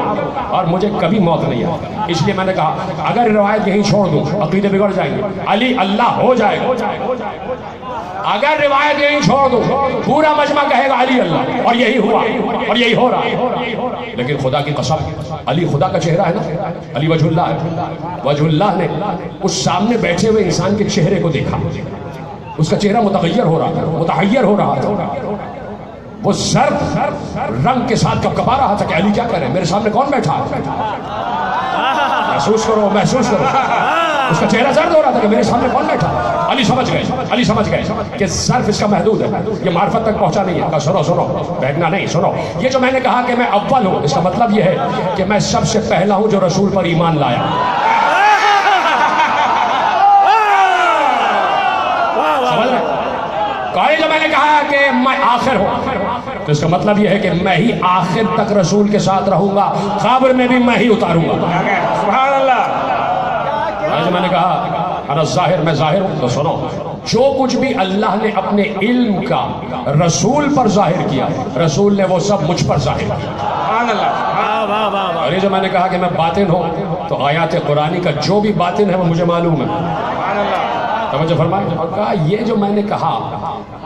اور مجھے کبھی موت نہیں آتی. اس لیے میں نے کہا اگر روایت یہیں چھوڑ دوں عقیدے بگڑ جائیں گے. علی اللہ ہو جائے گا. اگر روایت یہیں چھوڑ دوں پورا مجمع کہے گا علی اللہ، اور یہی ہوا اور یہی ہو رہا ہے. لیکن خدا کی قسم علی خدا کا چہرہ ہے نا. علی وجہ اللہ ہے. وجہ اللہ نے اس سامنے بیٹھے ہوئے انسان کے چہرے کو دیکھا. اس کا چہرہ متغیر ہو رہا تھا، متحیر ہو رہا تھا. وہ زرد رنگ کے ساتھ کپکپا رہا تھا کہ علی کیا کرے، میرے سامنے کون بیٹھا ہے. محسوس کرو، محسوس کرو. اس کا چہرہ زرد ہو رہا تھا کہ میرے سامنے کون بیٹھا. علی سمجھ گئے، علی سمجھ گئے کہ ظرف اس کا محدود ہے، یہ معرفت تک پہنچا نہیں ہے. کہا سنو سنو، بیٹھنا نہیں، سنو. یہ جو میں نے کہا کہ میں اول ہوں، اس کا مطلب یہ ہے کہ میں سب سے پہلا ہوں جو رسول پر ایمان لایا. سمجھ رہے؟ جو میں نے کہا کہ میں آخر ہوں، تو اس کا مطلب یہ ہے کہ میں ہی آخر تک رسول کے ساتھ رہوں گا، قبر میں بھی میں ہی اتاروں گا. سبحان اللہ. جو میں نے کہا انا ظاہر، میں ظاہر ہوں، تو سنو جو کچھ بھی اللہ نے اپنے علم کا رسول پر ظاہر کیا، رسول نے وہ سب مجھ پر ظاہر کیا. سبحان اللہ. اور یہ جو میں نے کہا کہ میں باطن ہوں، تو آیات قرآنی کا جو بھی باطن ہے وہ مجھے معلوم ہے. سبحان اللہ. توجہ فرمائیں. اور کہا یہ جو میں نے کہا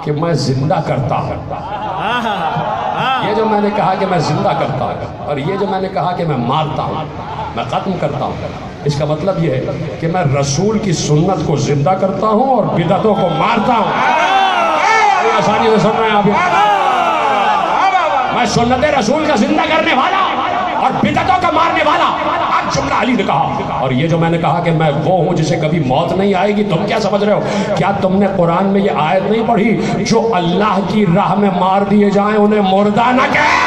کہ میں زندہ کرتا ہوں، یہ جو میں نے کہا کہ میں زندہ کرتا ہوں، اور یہ جو میں نے کہا کہ میں مارتا ہوں، میں ختم کرتا ہوں، اس کا مطلب یہ ہے کہ میں رسول کی سنت کو زندہ کرتا ہوں اور بدعتوں کو مارتا ہوں. آسانی سے سن رہے ہیں آپ؟ میں سنت رسول کا زندہ کرنے والا اور بدعتوں کا مارنے والا. اب جملہ علی نے کہا. اور یہ جو میں نے کہا کہ میں وہ ہوں جسے کبھی موت نہیں آئے گی، تم کیا سمجھ رہے ہو؟ کیا تم نے قرآن میں یہ آیت نہیں پڑھی، جو اللہ کی راہ میں مار دیے جائیں انہیں مردہ نہ کہے.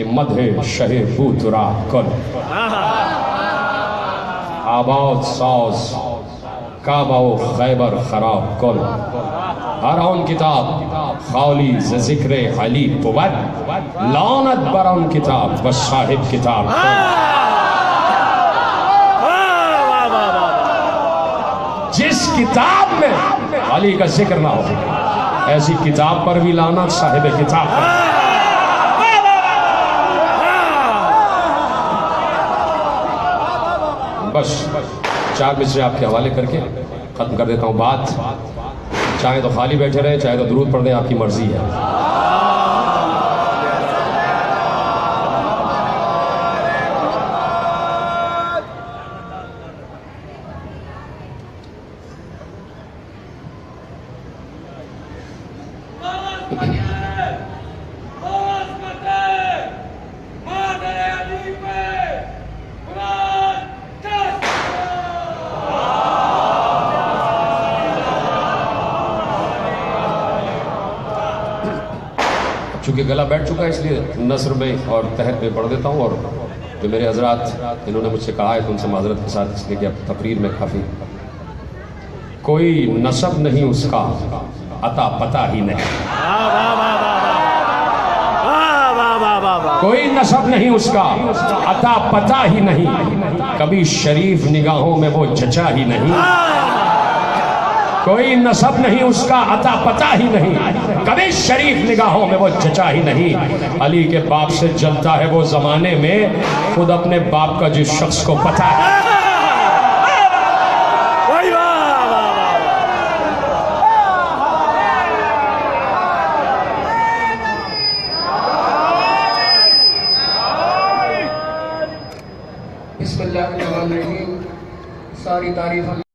کہ مدح شہ بوترا کن آباد ساز کعبہ و خیبر خراب کن ہر آن کتاب خالی ز ذکر علی بود لعنت بر آن کتاب و صاحب کتاب جس کتاب میں علی کا ذکر نہ ہو ایسی کتاب پر بھی لعنت صاحب کتاب پر بس 4 مصرے آپ کے حوالے کر کے ختم کر دیتا ہوں بات چاہے تو خالی بیٹھے رہے چاہے تو درود پڑھ دیں آپ کی مرضی ہے چونکہ گلا بیٹھ چکا ہے اس لیے نثر میں اور تحت میں پڑھ دیتا ہوں اور جو میرے حضرات انہوں نے مجھ سے کہا ہے تو ان سے معذرت کے ساتھ اس لیے کہ اب تقریر میں کافی کوئی نسب نہیں اس کا عطا پتہ ہی نہیں کوئی نسب نہیں اس کا عطا پتہ ہی نہیں کبھی شریف نگاہوں میں وہ جچا ہی نہیں کوئی نسب نہیں اس کا عطا پتہ ہی نہیں کبھی شریف نگاہوں میں وہ جچا ہی نہیں علی کے باپ سے جلتا ہے وہ زمانے میں خود اپنے باپ کا جس شخص کو پتہ ہے بسم اللہ الرحمن الرحیم ساری تعریف